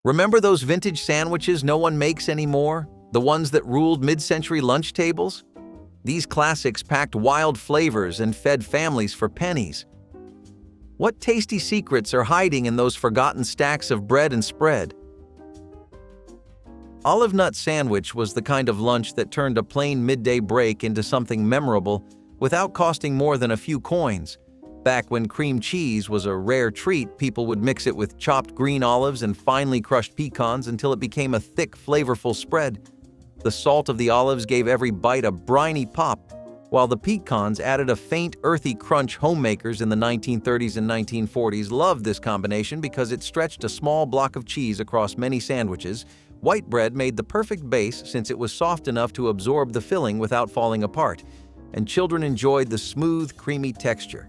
Remember those vintage sandwiches no one makes anymore? The ones that ruled mid-century lunch tables? These classics packed wild flavors and fed families for pennies. What tasty secrets are hiding in those forgotten stacks of bread and spread? Olive Nut Sandwich was the kind of lunch that turned a plain midday break into something memorable without costing more than a few coins. Back when cream cheese was a rare treat, people would mix it with chopped green olives and finely crushed pecans until it became a thick, flavorful spread. The salt of the olives gave every bite a briny pop, while the pecans added a faint, earthy crunch. Homemakers in the 1930s and 1940s loved this combination because it stretched a small block of cheese across many sandwiches. White bread made the perfect base since it was soft enough to absorb the filling without falling apart, and children enjoyed the smooth, creamy texture.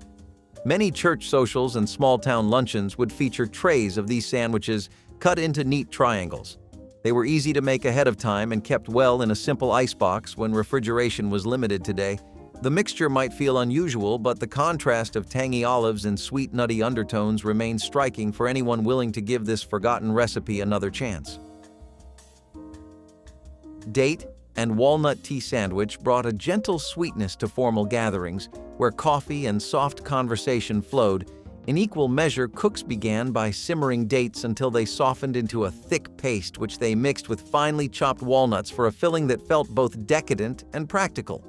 Many church socials and small-town luncheons would feature trays of these sandwiches cut into neat triangles. They were easy to make ahead of time and kept well in a simple icebox when refrigeration was limited today. The mixture might feel unusual, but the contrast of tangy olives and sweet, nutty undertones remains striking for anyone willing to give this forgotten recipe another chance. Date and walnut tea sandwich brought a gentle sweetness to formal gatherings, where coffee and soft conversation flowed. In equal measure, cooks began by simmering dates until they softened into a thick paste, which they mixed with finely chopped walnuts for a filling that felt both decadent and practical.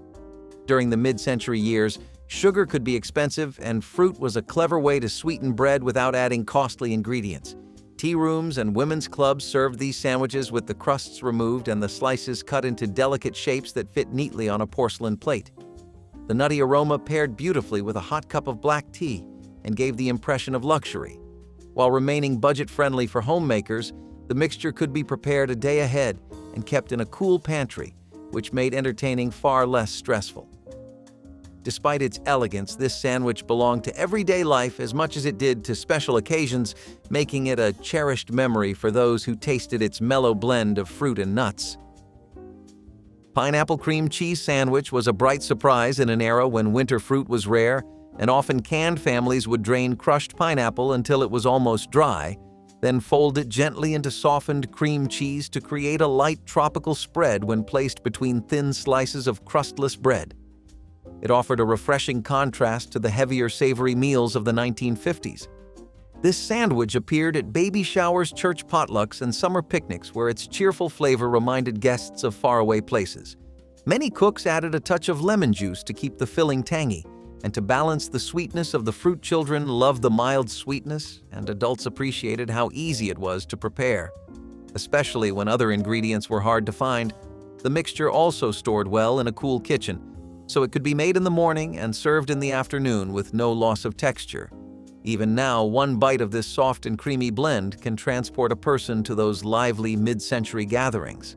During the mid-century years, sugar could be expensive, and fruit was a clever way to sweeten bread without adding costly ingredients. Tea rooms and women's clubs served these sandwiches with the crusts removed and the slices cut into delicate shapes that fit neatly on a porcelain plate. The nutty aroma paired beautifully with a hot cup of black tea and gave the impression of luxury. While remaining budget-friendly for homemakers, the mixture could be prepared a day ahead and kept in a cool pantry, which made entertaining far less stressful. Despite its elegance, this sandwich belonged to everyday life as much as it did to special occasions, making it a cherished memory for those who tasted its mellow blend of fruit and nuts. Pineapple cream cheese sandwich was a bright surprise in an era when winter fruit was rare, and often canned families would drain crushed pineapple until it was almost dry, then fold it gently into softened cream cheese to create a light tropical spread when placed between thin slices of crustless bread. It offered a refreshing contrast to the heavier, savory meals of the 1950s. This sandwich appeared at baby showers, church potlucks, and summer picnics, where its cheerful flavor reminded guests of faraway places. Many cooks added a touch of lemon juice to keep the filling tangy, and to balance the sweetness of the fruit. Children loved the mild sweetness, and adults appreciated how easy it was to prepare. Especially when other ingredients were hard to find, the mixture also stored well in a cool kitchen, so it could be made in the morning and served in the afternoon with no loss of texture. Even now, one bite of this soft and creamy blend can transport a person to those lively mid-century gatherings.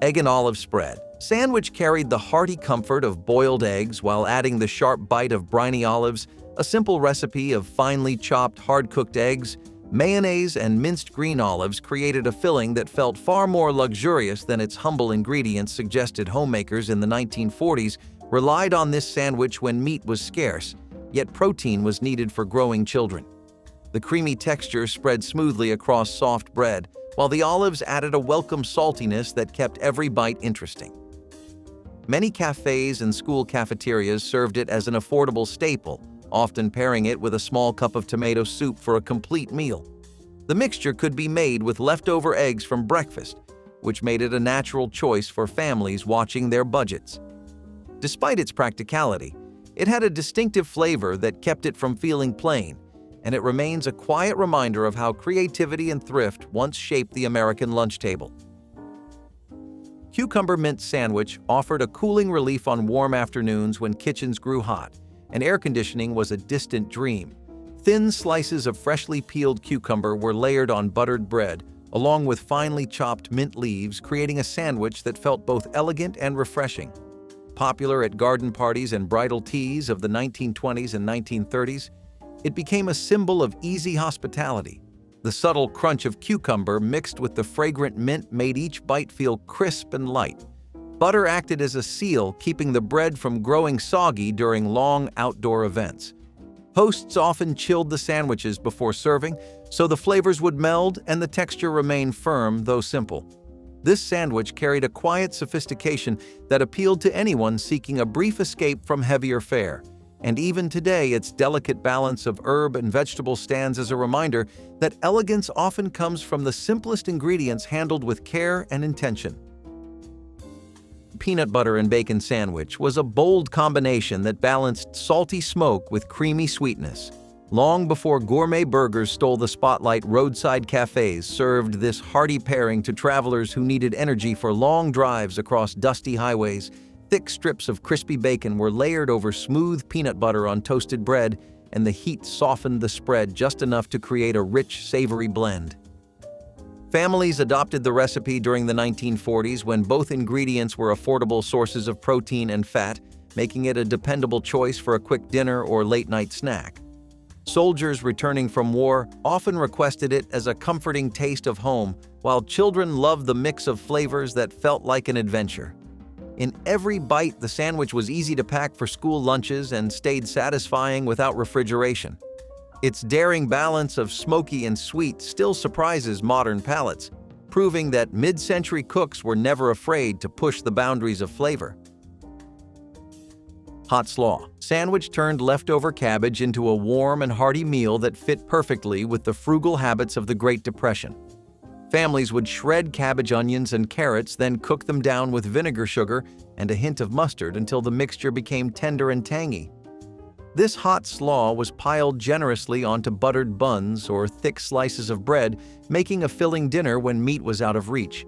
Egg and olive spread. Sandwich carried the hearty comfort of boiled eggs while adding the sharp bite of briny olives. A simple recipe of finely chopped, hard-cooked eggs, mayonnaise, and minced green olives created a filling that felt far more luxurious than its humble ingredients suggested. Homemakers in the 1940s relied on this sandwich when meat was scarce, yet protein was needed for growing children. The creamy texture spread smoothly across soft bread, while the olives added a welcome saltiness that kept every bite interesting. Many cafes and school cafeterias served it as an affordable staple, often pairing it with a small cup of tomato soup for a complete meal. The mixture could be made with leftover eggs from breakfast, which made it a natural choice for families watching their budgets. Despite its practicality, it had a distinctive flavor that kept it from feeling plain, and it remains a quiet reminder of how creativity and thrift once shaped the American lunch table. Cucumber mint sandwich offered a cooling relief on warm afternoons when kitchens grew hot, and air conditioning was a distant dream. Thin slices of freshly peeled cucumber were layered on buttered bread, along with finely chopped mint leaves, creating a sandwich that felt both elegant and refreshing. Popular at garden parties and bridal teas of the 1920s and 1930s, it became a symbol of easy hospitality. The subtle crunch of cucumber mixed with the fragrant mint made each bite feel crisp and light. Butter acted as a seal, keeping the bread from growing soggy during long outdoor events. Hosts often chilled the sandwiches before serving, so the flavors would meld and the texture remain firm, though simple. This sandwich carried a quiet sophistication that appealed to anyone seeking a brief escape from heavier fare. And even today, its delicate balance of herb and vegetable stands as a reminder that elegance often comes from the simplest ingredients handled with care and intention. Peanut butter and bacon sandwich was a bold combination that balanced salty smoke with creamy sweetness. Long before gourmet burgers stole the spotlight, roadside cafes served this hearty pairing to travelers who needed energy for long drives across dusty highways. Thick strips of crispy bacon were layered over smooth peanut butter on toasted bread, and the heat softened the spread just enough to create a rich, savory blend. Families adopted the recipe during the 1940s when both ingredients were affordable sources of protein and fat, making it a dependable choice for a quick dinner or late-night snack. Soldiers returning from war often requested it as a comforting taste of home, while children loved the mix of flavors that felt like an adventure. In every bite, the sandwich was easy to pack for school lunches and stayed satisfying without refrigeration. Its daring balance of smoky and sweet still surprises modern palates, proving that mid-century cooks were never afraid to push the boundaries of flavor. Hot slaw sandwich turned leftover cabbage into a warm and hearty meal that fit perfectly with the frugal habits of the Great Depression. Families would shred cabbage, onions, and carrots, then cook them down with vinegar, sugar, and a hint of mustard until the mixture became tender and tangy. This hot slaw was piled generously onto buttered buns or thick slices of bread, making a filling dinner when meat was out of reach.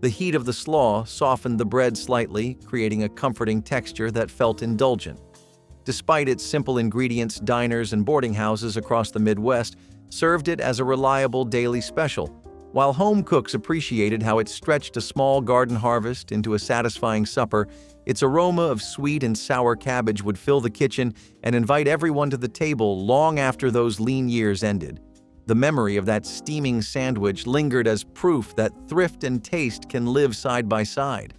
The heat of the slaw softened the bread slightly, creating a comforting texture that felt indulgent. Despite its simple ingredients, diners and boarding houses across the Midwest served it as a reliable daily special, while home cooks appreciated how it stretched a small garden harvest into a satisfying supper. Its aroma of sweet and sour cabbage would fill the kitchen and invite everyone to the table long after those lean years ended. The memory of that steaming sandwich lingered as proof that thrift and taste can live side by side.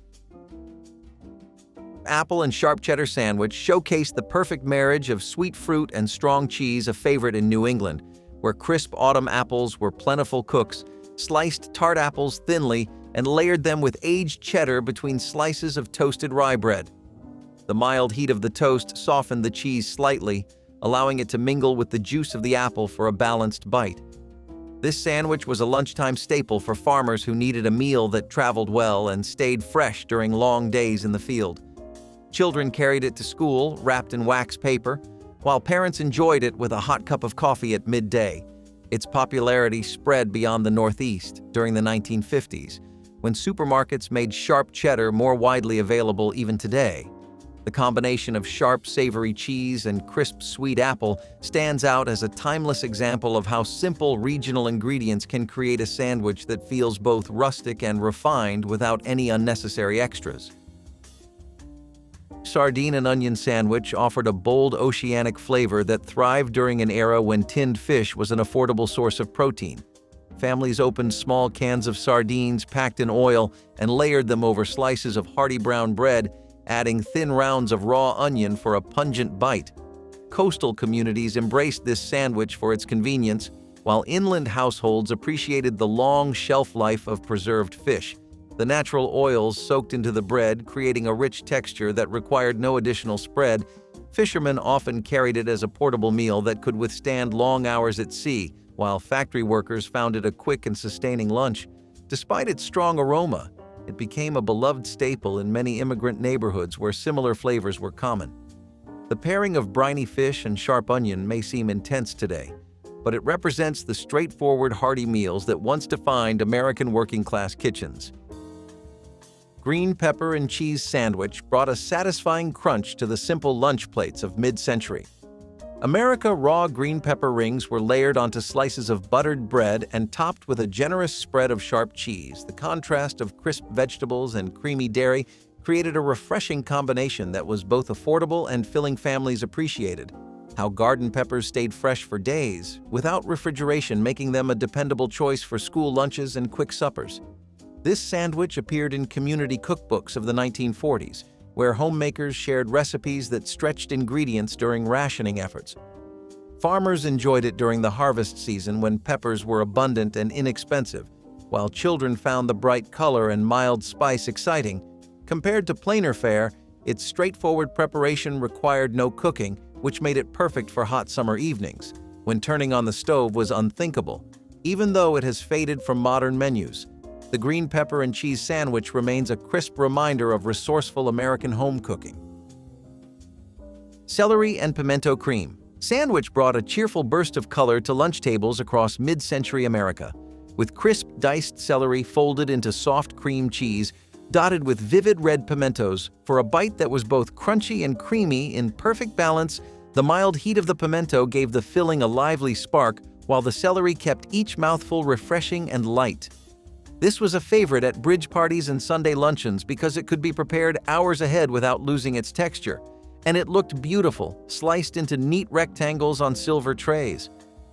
Apple and sharp cheddar sandwich showcased the perfect marriage of sweet fruit and strong cheese, a favorite in New England, where crisp autumn apples were plentiful cooks, sliced tart apples thinly, and layered them with aged cheddar between slices of toasted rye bread. The mild heat of the toast softened the cheese slightly, allowing it to mingle with the juice of the apple for a balanced bite. This sandwich was a lunchtime staple for farmers who needed a meal that traveled well and stayed fresh during long days in the field. Children carried it to school, wrapped in wax paper, while parents enjoyed it with a hot cup of coffee at midday. Its popularity spread beyond the Northeast during the 1950s, when supermarkets made sharp cheddar more widely available even today. The combination of sharp, savory cheese and crisp, sweet apple stands out as a timeless example of how simple regional ingredients can create a sandwich that feels both rustic and refined without any unnecessary extras. Sardine and onion sandwich offered a bold oceanic flavor that thrived during an era when tinned fish was an affordable source of protein. Families opened small cans of sardines packed in oil and layered them over slices of hearty brown bread, adding thin rounds of raw onion for a pungent bite. Coastal communities embraced this sandwich for its convenience, while inland households appreciated the long shelf life of preserved fish. The natural oils soaked into the bread, creating a rich texture that required no additional spread. Fishermen often carried it as a portable meal that could withstand long hours at sea, while factory workers found it a quick and sustaining lunch. Despite its strong aroma, it became a beloved staple in many immigrant neighborhoods where similar flavors were common. The pairing of briny fish and sharp onion may seem intense today, but it represents the straightforward, hearty meals that once defined American working-class kitchens. Green pepper and cheese sandwich brought a satisfying crunch to the simple lunch plates of mid-century. America raw green pepper rings were layered onto slices of buttered bread and topped with a generous spread of sharp cheese. The contrast of crisp vegetables and creamy dairy created a refreshing combination that was both affordable and filling. Families appreciated how garden peppers stayed fresh for days, without refrigeration, making them a dependable choice for school lunches and quick suppers. This sandwich appeared in community cookbooks of the 1940s, where homemakers shared recipes that stretched ingredients during rationing efforts. Farmers enjoyed it during the harvest season when peppers were abundant and inexpensive, while children found the bright color and mild spice exciting. Compared to plainer fare, its straightforward preparation required no cooking, which made it perfect for hot summer evenings, when turning on the stove was unthinkable. Even though it has faded from modern menus, the green pepper and cheese sandwich remains a crisp reminder of resourceful American home cooking. Celery and pimento cream. Sandwich brought a cheerful burst of color to lunch tables across mid-century America, with crisp diced celery folded into soft cream cheese, dotted with vivid red pimentos. For a bite that was both crunchy and creamy in perfect balance, the mild heat of the pimento gave the filling a lively spark, while the celery kept each mouthful refreshing and light. This was a favorite at bridge parties and Sunday luncheons because it could be prepared hours ahead without losing its texture. And it looked beautiful, sliced into neat rectangles on silver trays.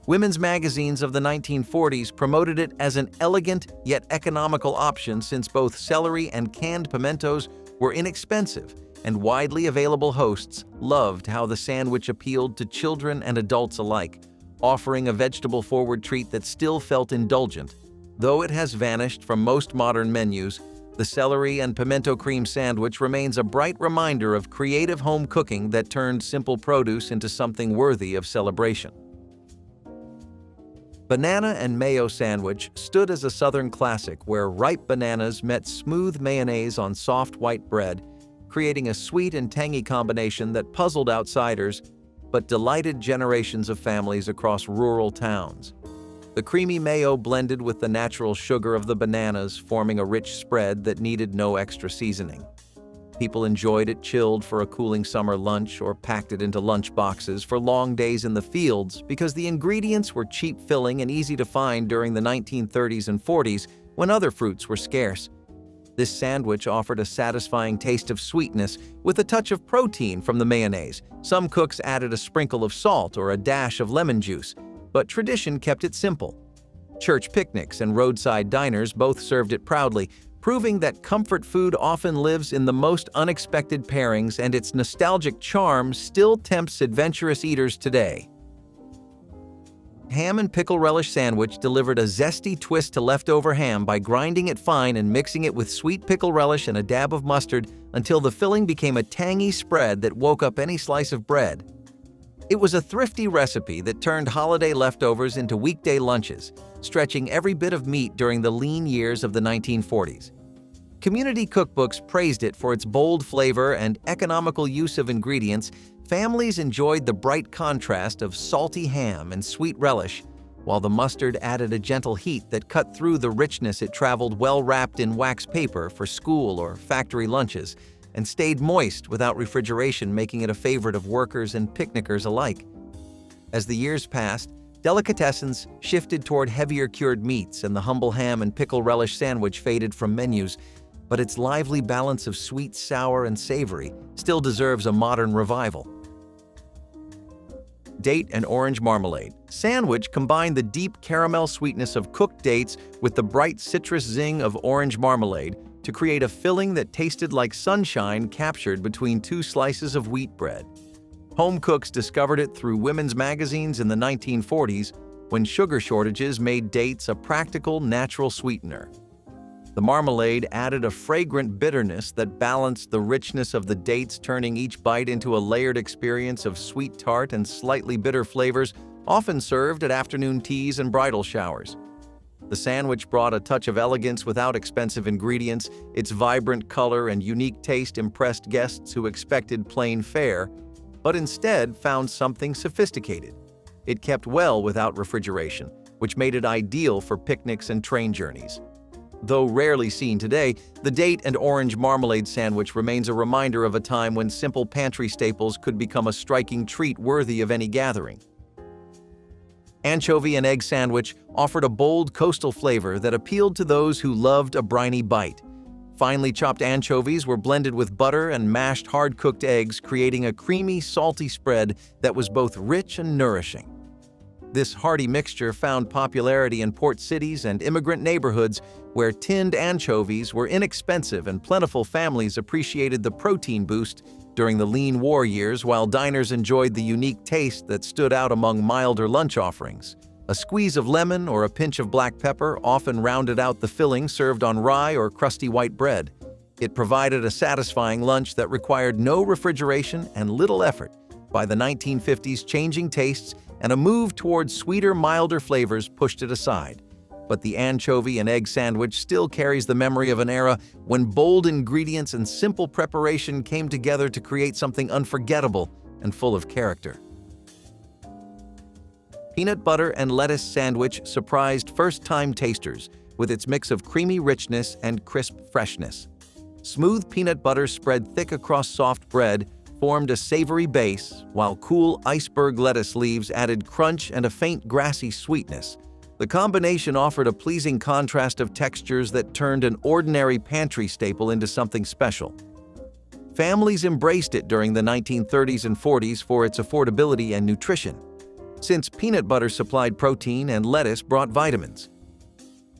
Women's magazines of the 1940s promoted it as an elegant yet economical option since both celery and canned pimentos were inexpensive, and widely available hosts loved how the sandwich appealed to children and adults alike, offering a vegetable-forward treat that still felt indulgent. Though it has vanished from most modern menus, the celery and pimento cream sandwich remains a bright reminder of creative home cooking that turned simple produce into something worthy of celebration. Banana and mayo sandwich stood as a Southern classic where ripe bananas met smooth mayonnaise on soft white bread, creating a sweet and tangy combination that puzzled outsiders but delighted generations of families across rural towns. The creamy mayo blended with the natural sugar of the bananas, forming a rich spread that needed no extra seasoning. People enjoyed it chilled for a cooling summer lunch or packed it into lunch boxes for long days in the fields because the ingredients were cheap filling and easy to find during the 1930s and 40s when other fruits were scarce. This sandwich offered a satisfying taste of sweetness with a touch of protein from the mayonnaise. Some cooks added a sprinkle of salt or a dash of lemon juice, but tradition kept it simple. Church picnics and roadside diners both served it proudly, proving that comfort food often lives in the most unexpected pairings, and its nostalgic charm still tempts adventurous eaters today. Ham and pickle relish sandwich delivered a zesty twist to leftover ham by grinding it fine and mixing it with sweet pickle relish and a dab of mustard until the filling became a tangy spread that woke up any slice of bread. It was a thrifty recipe that turned holiday leftovers into weekday lunches, stretching every bit of meat during the lean years of the 1940s. Community cookbooks praised it for its bold flavor and economical use of ingredients. Families enjoyed the bright contrast of salty ham and sweet relish, while the mustard added a gentle heat that cut through the richness. It traveled well wrapped in wax paper for school or factory lunches, and stayed moist without refrigeration, making it a favorite of workers and picnickers alike. As the years passed, delicatessens shifted toward heavier cured meats, and the humble ham and pickle relish sandwich faded from menus, but its lively balance of sweet, sour, and savory still deserves a modern revival. Date and orange marmalade sandwich combined the deep caramel sweetness of cooked dates with the bright citrus zing of orange marmalade to create a filling that tasted like sunshine captured between two slices of wheat bread. Home cooks discovered it through women's magazines in the 1940s when sugar shortages made dates a practical, natural sweetener. The marmalade added a fragrant bitterness that balanced the richness of the dates, turning each bite into a layered experience of sweet tart and slightly bitter flavors, often served at afternoon teas and bridal showers. The sandwich brought a touch of elegance without expensive ingredients. Its vibrant color and unique taste impressed guests who expected plain fare, but instead found something sophisticated. It kept well without refrigeration, which made it ideal for picnics and train journeys. Though rarely seen today, the date and orange marmalade sandwich remains a reminder of a time when simple pantry staples could become a striking treat worthy of any gathering. Anchovy and egg sandwich offered a bold coastal flavor that appealed to those who loved a briny bite. Finely chopped anchovies were blended with butter and mashed hard-cooked eggs, creating a creamy, salty spread that was both rich and nourishing. This hearty mixture found popularity in port cities and immigrant neighborhoods where tinned anchovies were inexpensive and plentiful. Families appreciated the protein boost during the lean war years, while diners enjoyed the unique taste that stood out among milder lunch offerings. A squeeze of lemon or a pinch of black pepper often rounded out the filling served on rye or crusty white bread. It provided a satisfying lunch that required no refrigeration and little effort. By the 1950s, changing tastes and a move towards sweeter, milder flavors pushed it aside. But the anchovy and egg sandwich still carries the memory of an era when bold ingredients and simple preparation came together to create something unforgettable and full of character. Peanut butter and lettuce sandwich surprised first-time tasters with its mix of creamy richness and crisp freshness. Smooth peanut butter spread thick across soft bread formed a savory base, while cool iceberg lettuce leaves added crunch and a faint grassy sweetness. The combination offered a pleasing contrast of textures that turned an ordinary pantry staple into something special. Families embraced it during the 1930s and 40s for its affordability and nutrition, since peanut butter supplied protein and lettuce brought vitamins.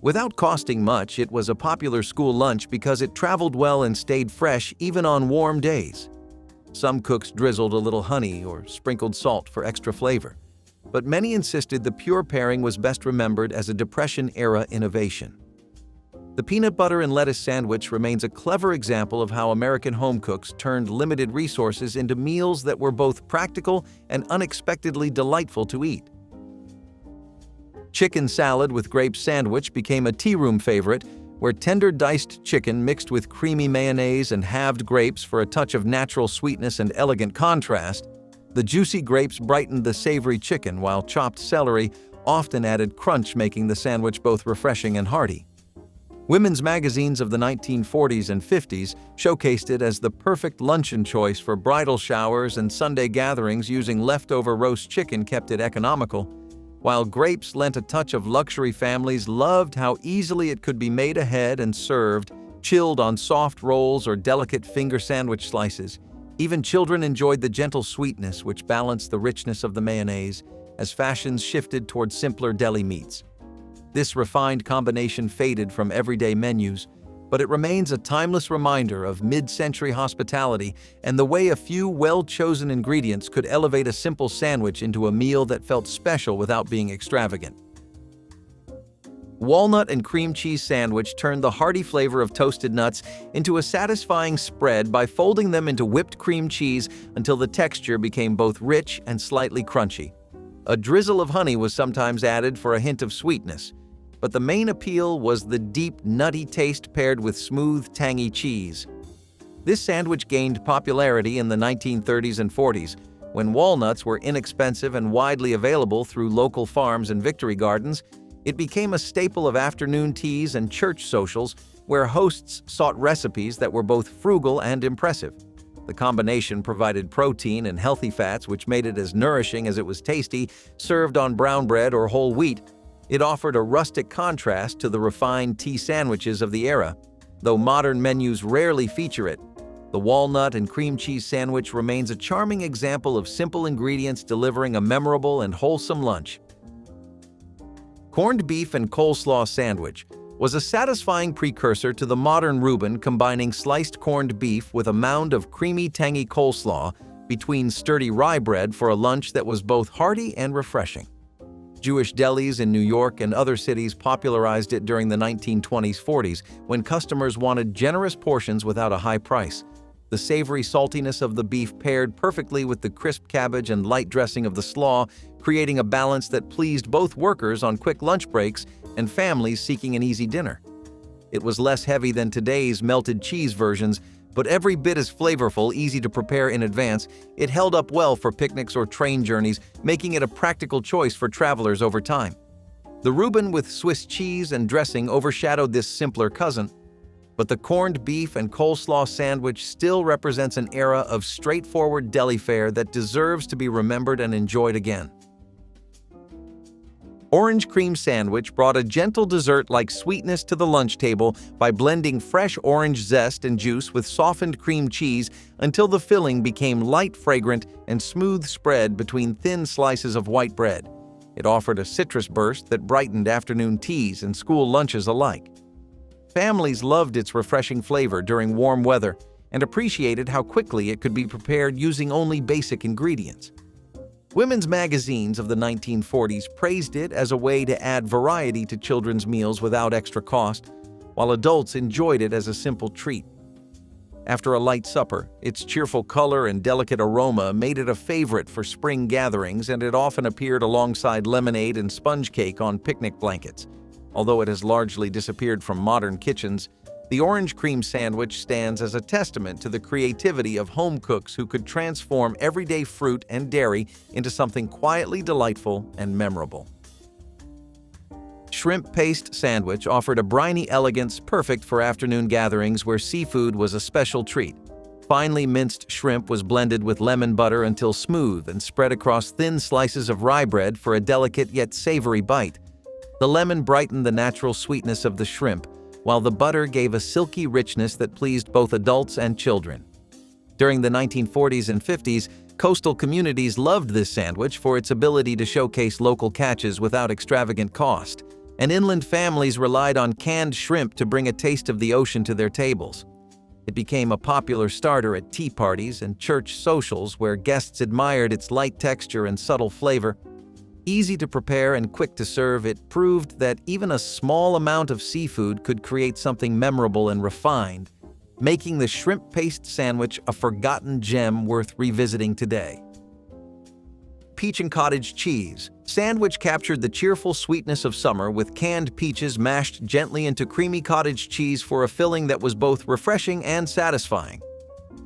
Without costing much, it was a popular school lunch because it traveled well and stayed fresh even on warm days. Some cooks drizzled a little honey or sprinkled salt for extra flavor, but many insisted the pure pairing was best remembered as a Depression-era innovation. The peanut butter and lettuce sandwich remains a clever example of how American home cooks turned limited resources into meals that were both practical and unexpectedly delightful to eat. Chicken salad with grapes sandwich became a tea-room favorite, where tender diced chicken mixed with creamy mayonnaise and halved grapes for a touch of natural sweetness and elegant contrast. The juicy grapes brightened the savory chicken, while chopped celery often added crunch, making the sandwich both refreshing and hearty. Women's magazines of the 1940s and 50s showcased it as the perfect luncheon choice for bridal showers and Sunday gatherings, using leftover roast chicken kept it economical. While grapes lent a touch of luxury, families loved how easily it could be made ahead and served, chilled on soft rolls or delicate finger sandwich slices. Even children enjoyed the gentle sweetness which balanced the richness of the mayonnaise as fashions shifted toward simpler deli meats. This refined combination faded from everyday menus, but it remains a timeless reminder of mid-century hospitality and the way a few well-chosen ingredients could elevate a simple sandwich into a meal that felt special without being extravagant. Walnut and cream cheese sandwich turned the hearty flavor of toasted nuts into a satisfying spread by folding them into whipped cream cheese until the texture became both rich and slightly crunchy. A drizzle of honey was sometimes added for a hint of sweetness, but the main appeal was the deep, nutty taste paired with smooth, tangy cheese. This sandwich gained popularity in the 1930s and 40s, when walnuts were inexpensive and widely available through local farms and victory gardens. It became a staple of afternoon teas and church socials, where hosts sought recipes that were both frugal and impressive. The combination provided protein and healthy fats, which made it as nourishing as it was tasty, served on brown bread or whole wheat. It offered a rustic contrast to the refined tea sandwiches of the era. Though modern menus rarely feature it, the walnut and cream cheese sandwich remains a charming example of simple ingredients delivering a memorable and wholesome lunch. Corned beef and coleslaw sandwich was a satisfying precursor to the modern Reuben, combining sliced corned beef with a mound of creamy, tangy coleslaw between sturdy rye bread for a lunch that was both hearty and refreshing. Jewish delis in New York and other cities popularized it during the 1920s-40s, when customers wanted generous portions without a high price. The savory saltiness of the beef paired perfectly with the crisp cabbage and light dressing of the slaw, creating a balance that pleased both workers on quick lunch breaks and families seeking an easy dinner. It was less heavy than today's melted cheese versions, but every bit as flavorful, easy to prepare in advance. It held up well for picnics or train journeys, making it a practical choice for travelers over time. The Reuben with Swiss cheese and dressing overshadowed this simpler cousin, but the corned beef and coleslaw sandwich still represents an era of straightforward deli fare that deserves to be remembered and enjoyed again. Orange cream sandwich brought a gentle dessert-like sweetness to the lunch table by blending fresh orange zest and juice with softened cream cheese until the filling became light, fragrant, and smooth spread between thin slices of white bread. It offered a citrus burst that brightened afternoon teas and school lunches alike. Families loved its refreshing flavor during warm weather, and appreciated how quickly it could be prepared using only basic ingredients. Women's magazines of the 1940s praised it as a way to add variety to children's meals without extra cost, while adults enjoyed it as a simple treat. After a light supper, its cheerful color and delicate aroma made it a favorite for spring gatherings, and it often appeared alongside lemonade and sponge cake on picnic blankets. Although it has largely disappeared from modern kitchens, the orange cream sandwich stands as a testament to the creativity of home cooks who could transform everyday fruit and dairy into something quietly delightful and memorable. Shrimp paste sandwich offered a briny elegance perfect for afternoon gatherings where seafood was a special treat. Finely minced shrimp was blended with lemon butter until smooth and spread across thin slices of rye bread for a delicate yet savory bite. The lemon brightened the natural sweetness of the shrimp, while the butter gave a silky richness that pleased both adults and children. During the 1940s and 50s, coastal communities loved this sandwich for its ability to showcase local catches without extravagant cost, and inland families relied on canned shrimp to bring a taste of the ocean to their tables. It became a popular starter at tea parties and church socials where guests admired its light texture and subtle flavor. Easy to prepare and quick to serve, it proved that even a small amount of seafood could create something memorable and refined, making the shrimp paste sandwich a forgotten gem worth revisiting today. Peach and cottage cheese sandwich captured the cheerful sweetness of summer with canned peaches mashed gently into creamy cottage cheese for a filling that was both refreshing and satisfying.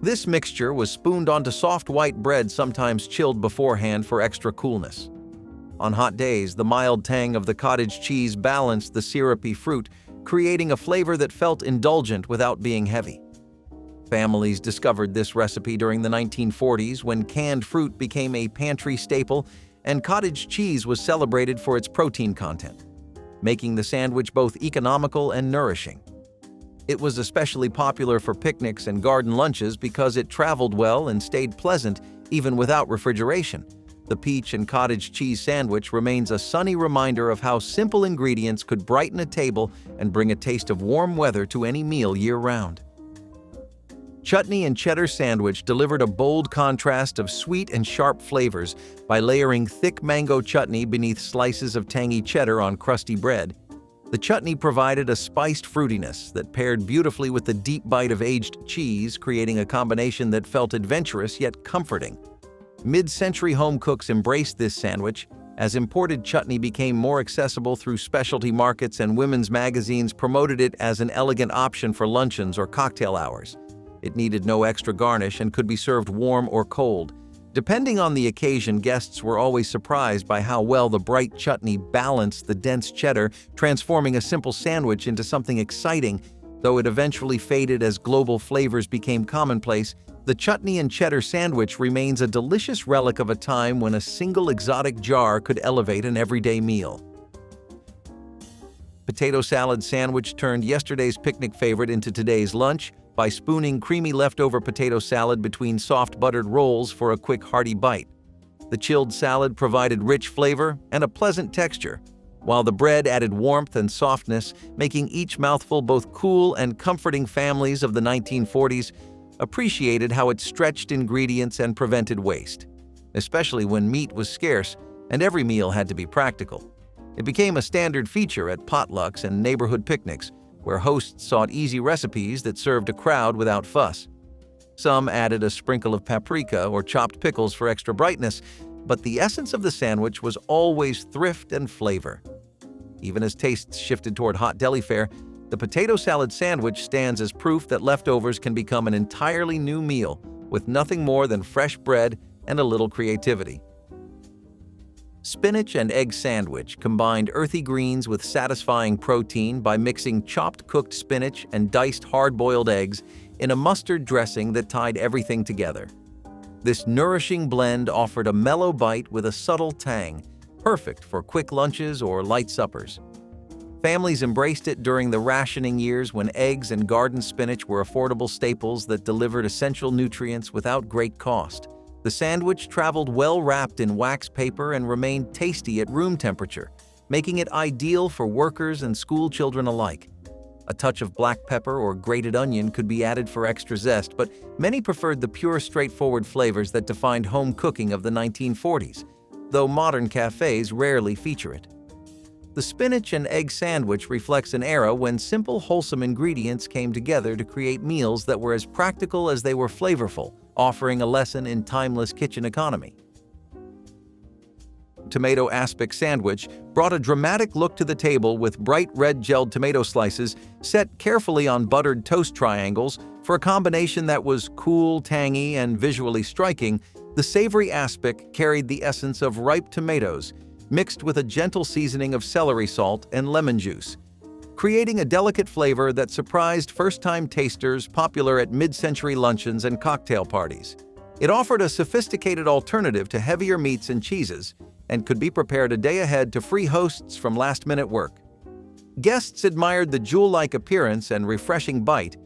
This mixture was spooned onto soft white bread, sometimes chilled beforehand for extra coolness. On hot days, the mild tang of the cottage cheese balanced the syrupy fruit, creating a flavor that felt indulgent without being heavy. Families discovered this recipe during the 1940s when canned fruit became a pantry staple and cottage cheese was celebrated for its protein content, making the sandwich both economical and nourishing. It was especially popular for picnics and garden lunches because it traveled well and stayed pleasant even without refrigeration. The peach and cottage cheese sandwich remains a sunny reminder of how simple ingredients could brighten a table and bring a taste of warm weather to any meal year-round. Chutney and cheddar sandwich delivered a bold contrast of sweet and sharp flavors by layering thick mango chutney beneath slices of tangy cheddar on crusty bread. The chutney provided a spiced fruitiness that paired beautifully with the deep bite of aged cheese, creating a combination that felt adventurous yet comforting. Mid-century home cooks embraced this sandwich, as imported chutney became more accessible through specialty markets and women's magazines promoted it as an elegant option for luncheons or cocktail hours. It needed no extra garnish and could be served warm or cold. Depending on the occasion, guests were always surprised by how well the bright chutney balanced the dense cheddar, transforming a simple sandwich into something exciting. Though it eventually faded as global flavors became commonplace, the chutney and cheddar sandwich remains a delicious relic of a time when a single exotic jar could elevate an everyday meal. Potato salad sandwich turned yesterday's picnic favorite into today's lunch by spooning creamy leftover potato salad between soft buttered rolls for a quick hearty bite. The chilled salad provided rich flavor and a pleasant texture, while the bread added warmth and softness, making each mouthful both cool and comforting. Families of the 1940s appreciated how it stretched ingredients and prevented waste, especially when meat was scarce and every meal had to be practical. It became a standard feature at potlucks and neighborhood picnics, where hosts sought easy recipes that served a crowd without fuss. Some added a sprinkle of paprika or chopped pickles for extra brightness, but the essence of the sandwich was always thrift and flavor. Even as tastes shifted toward hot deli fare, the potato salad sandwich stands as proof that leftovers can become an entirely new meal with nothing more than fresh bread and a little creativity. Spinach and egg sandwich combined earthy greens with satisfying protein by mixing chopped cooked spinach and diced hard-boiled eggs in a mustard dressing that tied everything together. This nourishing blend offered a mellow bite with a subtle tang, perfect for quick lunches or light suppers. Families embraced it during the rationing years when eggs and garden spinach were affordable staples that delivered essential nutrients without great cost. The sandwich traveled well wrapped in wax paper and remained tasty at room temperature, making it ideal for workers and school children alike. A touch of black pepper or grated onion could be added for extra zest, but many preferred the pure, straightforward flavors that defined home cooking of the 1940s, though modern cafes rarely feature it. The spinach and egg sandwich reflects an era when simple, wholesome ingredients came together to create meals that were as practical as they were flavorful, offering a lesson in timeless kitchen economy. Tomato aspic sandwich brought a dramatic look to the table with bright red gelled tomato slices set carefully on buttered toast triangles. For a combination that was cool, tangy, and visually striking, the savory aspic carried the essence of ripe tomatoes, mixed with a gentle seasoning of celery salt and lemon juice, creating a delicate flavor that surprised first-time tasters popular at mid-century luncheons and cocktail parties. It offered a sophisticated alternative to heavier meats and cheeses, and could be prepared a day ahead to free hosts from last-minute work. Guests admired the jewel-like appearance and refreshing bite,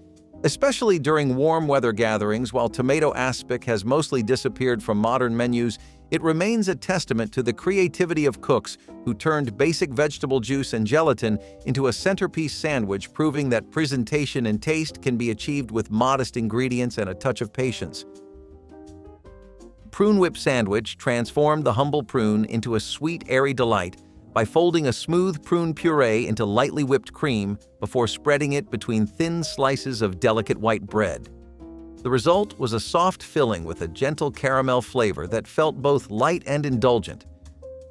especially during warm weather gatherings. While tomato aspic has mostly disappeared from modern menus, it remains a testament to the creativity of cooks who turned basic vegetable juice and gelatin into a centerpiece sandwich, proving that presentation and taste can be achieved with modest ingredients and a touch of patience. Prune whip sandwich transformed the humble prune into a sweet, airy delight by folding a smooth prune puree into lightly whipped cream before spreading it between thin slices of delicate white bread. The result was a soft filling with a gentle caramel flavor that felt both light and indulgent.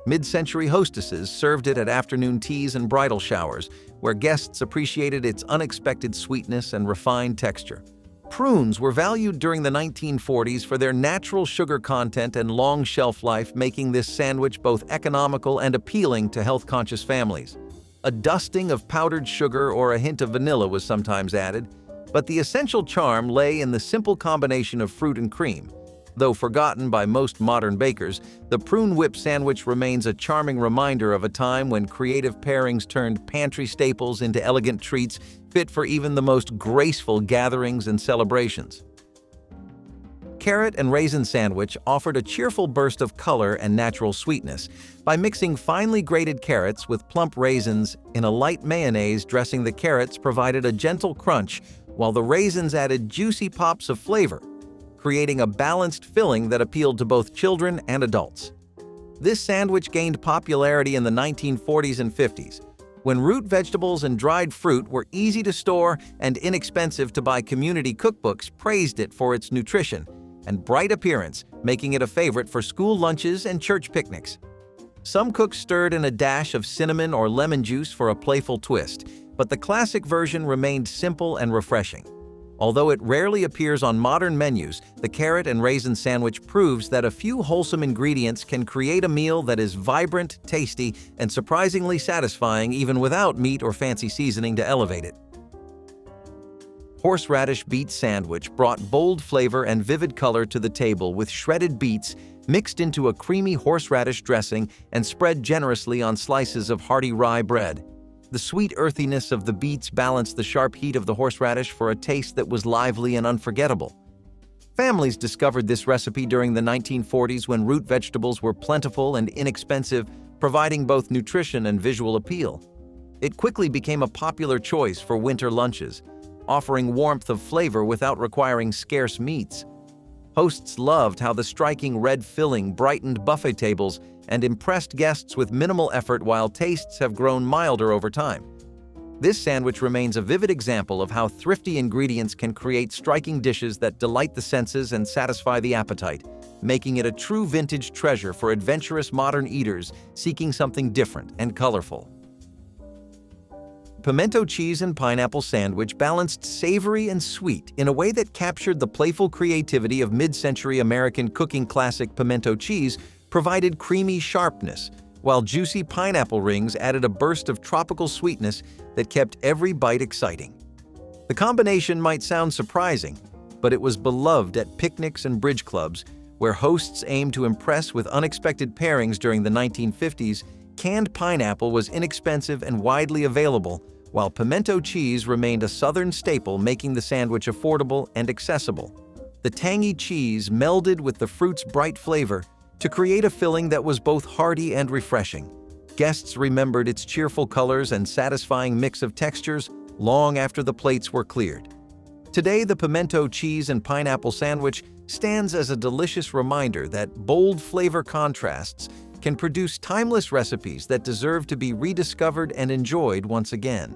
Mid-century hostesses served it at afternoon teas and bridal showers, where guests appreciated its unexpected sweetness and refined texture. Prunes were valued during the 1940s for their natural sugar content and long shelf life, making this sandwich both economical and appealing to health-conscious families. A dusting of powdered sugar or a hint of vanilla was sometimes added, but the essential charm lay in the simple combination of fruit and cream. Though forgotten by most modern bakers, the prune whip sandwich remains a charming reminder of a time when creative pairings turned pantry staples into elegant treats fit for even the most graceful gatherings and celebrations. Carrot and raisin sandwich offered a cheerful burst of color and natural sweetness by mixing finely grated carrots with plump raisins in a light mayonnaise dressing. The carrots provided a gentle crunch, while the raisins added juicy pops of flavor, creating a balanced filling that appealed to both children and adults. This sandwich gained popularity in the 1940s and 50s, when root vegetables and dried fruit were easy to store and inexpensive to buy. Community cookbooks praised it for its nutrition and bright appearance, making it a favorite for school lunches and church picnics. Some cooks stirred in a dash of cinnamon or lemon juice for a playful twist, but the classic version remained simple and refreshing. Although it rarely appears on modern menus, the carrot and raisin sandwich proves that a few wholesome ingredients can create a meal that is vibrant, tasty, and surprisingly satisfying even without meat or fancy seasoning to elevate it. Horseradish beet sandwich brought bold flavor and vivid color to the table with shredded beets mixed into a creamy horseradish dressing and spread generously on slices of hearty rye bread. The sweet earthiness of the beets balanced the sharp heat of the horseradish for a taste that was lively and unforgettable. Families discovered this recipe during the 1940s when root vegetables were plentiful and inexpensive, providing both nutrition and visual appeal. It quickly became a popular choice for winter lunches, offering warmth of flavor without requiring scarce meats. Hosts loved how the striking red filling brightened buffet tables and impressed guests with minimal effort, while tastes have grown milder over time. This sandwich remains a vivid example of how thrifty ingredients can create striking dishes that delight the senses and satisfy the appetite, making it a true vintage treasure for adventurous modern eaters seeking something different and colorful. Pimento cheese and pineapple sandwich balanced savory and sweet in a way that captured the playful creativity of mid-century American cooking. Classic pimento cheese provided creamy sharpness, while juicy pineapple rings added a burst of tropical sweetness that kept every bite exciting. The combination might sound surprising, but it was beloved at picnics and bridge clubs, where hosts aimed to impress with unexpected pairings. During the 1950s, canned pineapple was inexpensive and widely available, while pimento cheese remained a Southern staple, making the sandwich affordable and accessible. The tangy cheese melded with the fruit's bright flavor to create a filling that was both hearty and refreshing. Guests remembered its cheerful colors and satisfying mix of textures, long after the plates were cleared. Today, the pimento cheese and pineapple sandwich stands as a delicious reminder that bold flavor contrasts can produce timeless recipes that deserve to be rediscovered and enjoyed once again.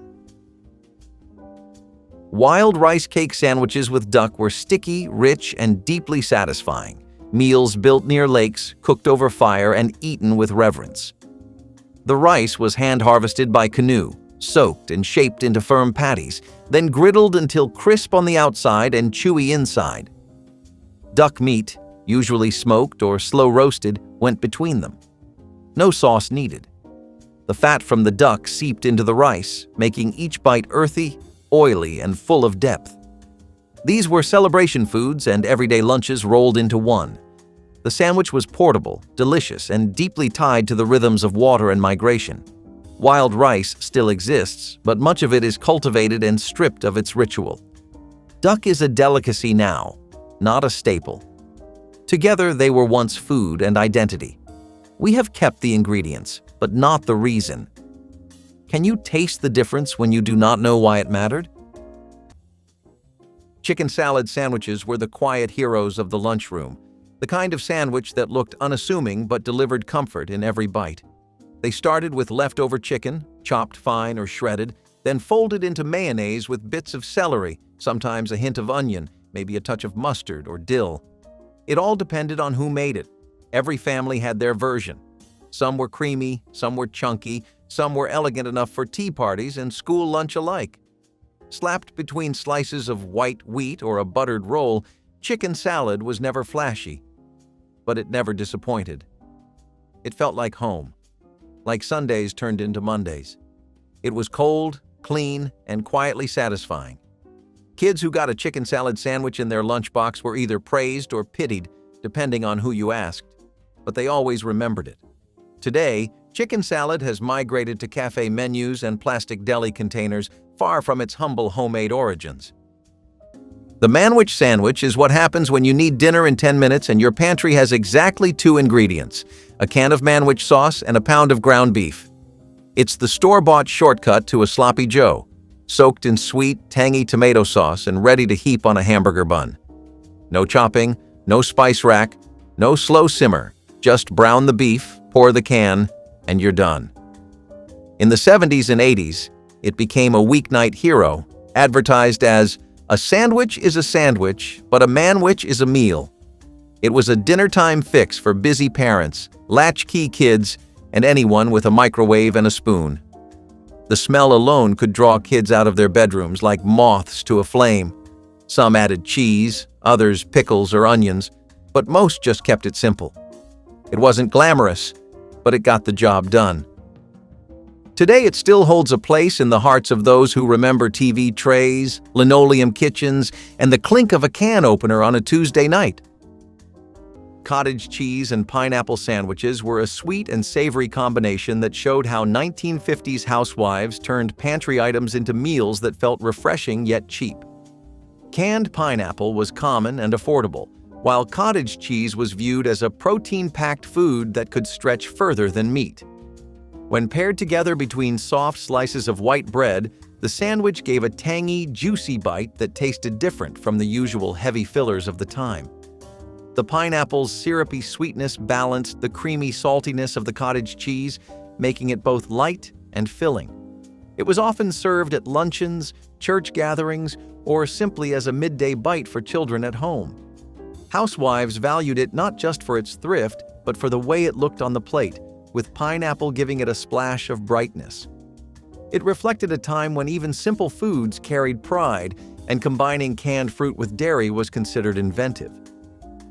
Wild rice cake sandwiches with duck were sticky, rich, and deeply satisfying. Meals built near lakes, cooked over fire, and eaten with reverence. The rice was hand-harvested by canoe, soaked and shaped into firm patties, then griddled until crisp on the outside and chewy inside. Duck meat, usually smoked or slow-roasted, went between them. No sauce needed. The fat from the duck seeped into the rice, making each bite earthy, oily, and full of depth. These were celebration foods and everyday lunches rolled into one. The sandwich was portable, delicious, and deeply tied to the rhythms of water and migration. Wild rice still exists, but much of it is cultivated and stripped of its ritual. Duck is a delicacy now, not a staple. Together, they were once food and identity. We have kept the ingredients, but not the reason. Can you taste the difference when you do not know why it mattered? Chicken salad sandwiches were the quiet heroes of the lunchroom, the kind of sandwich that looked unassuming but delivered comfort in every bite. They started with leftover chicken, chopped fine or shredded, then folded into mayonnaise with bits of celery, sometimes a hint of onion, maybe a touch of mustard or dill. It all depended on who made it. Every family had their version. Some were creamy, some were chunky, some were elegant enough for tea parties and school lunch alike. Slapped between slices of white wheat or a buttered roll, chicken salad was never flashy, but it never disappointed. It felt like home, like Sundays turned into Mondays. It was cold, clean, and quietly satisfying. Kids who got a chicken salad sandwich in their lunchbox were either praised or pitied, depending on who you asked, but they always remembered it. Today, chicken salad has migrated to cafe menus and plastic deli containers far from its humble homemade origins. The Manwich sandwich is what happens when you need dinner in 10 minutes and your pantry has exactly 2 ingredients, a can of Manwich sauce and a pound of ground beef. It's the store-bought shortcut to a sloppy Joe, soaked in sweet, tangy tomato sauce and ready to heap on a hamburger bun. No chopping, no spice rack, no slow simmer, just brown the beef, pour the can, and you're done. In the 70s and 80s, it became a weeknight hero, advertised as, "A sandwich is a sandwich, but a manwich is a meal." It was a dinner-time fix for busy parents, latchkey kids, and anyone with a microwave and a spoon. The smell alone could draw kids out of their bedrooms like moths to a flame. Some added cheese, others pickles or onions, but most just kept it simple. It wasn't glamorous, but it got the job done. Today, it still holds a place in the hearts of those who remember TV trays, linoleum kitchens, and the clink of a can opener on a Tuesday night. Cottage cheese and pineapple sandwiches were a sweet and savory combination that showed how 1950s housewives turned pantry items into meals that felt refreshing yet cheap. Canned pineapple was common and affordable, while cottage cheese was viewed as a protein-packed food that could stretch further than meat. When paired together between soft slices of white bread, the sandwich gave a tangy, juicy bite that tasted different from the usual heavy fillers of the time. The pineapple's syrupy sweetness balanced the creamy saltiness of the cottage cheese, making it both light and filling. It was often served at luncheons, church gatherings, or simply as a midday bite for children at home. Housewives valued it not just for its thrift, but for the way it looked on the plate, with pineapple giving it a splash of brightness. It reflected a time when even simple foods carried pride, and combining canned fruit with dairy was considered inventive.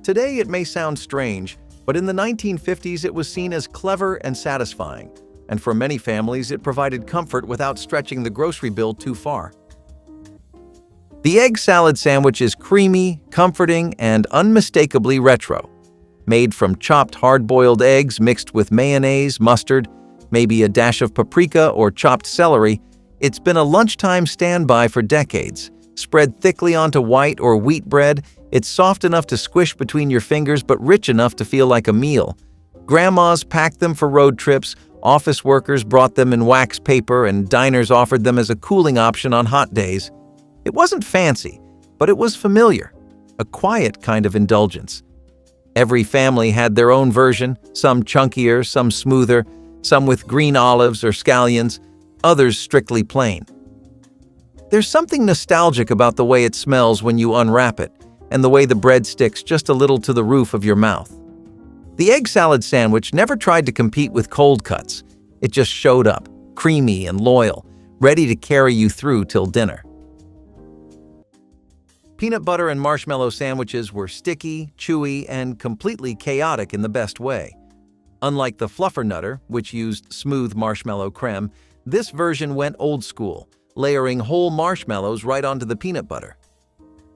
Today it may sound strange, but in the 1950s it was seen as clever and satisfying, and for many families it provided comfort without stretching the grocery bill too far. The egg salad sandwich is creamy, comforting, and unmistakably retro. Made from chopped hard-boiled eggs mixed with mayonnaise, mustard, maybe a dash of paprika or chopped celery, it's been a lunchtime standby for decades. Spread thickly onto white or wheat bread, it's soft enough to squish between your fingers but rich enough to feel like a meal. Grandmas packed them for road trips, Office workers brought them in wax paper, and diners offered them as a cooling option on hot days. It wasn't fancy, but it was familiar, a quiet kind of indulgence. Every family had their own version, some chunkier, some smoother, some with green olives or scallions, others strictly plain. There's something nostalgic about the way it smells when you unwrap it, and the way the bread sticks just a little to the roof of your mouth. The egg salad sandwich never tried to compete with cold cuts. It just showed up, creamy and loyal, ready to carry you through till dinner. Peanut butter and marshmallow sandwiches were sticky, chewy, and completely chaotic in the best way. Unlike the Fluffernutter, which used smooth marshmallow creme, this version went old school, layering whole marshmallows right onto the peanut butter.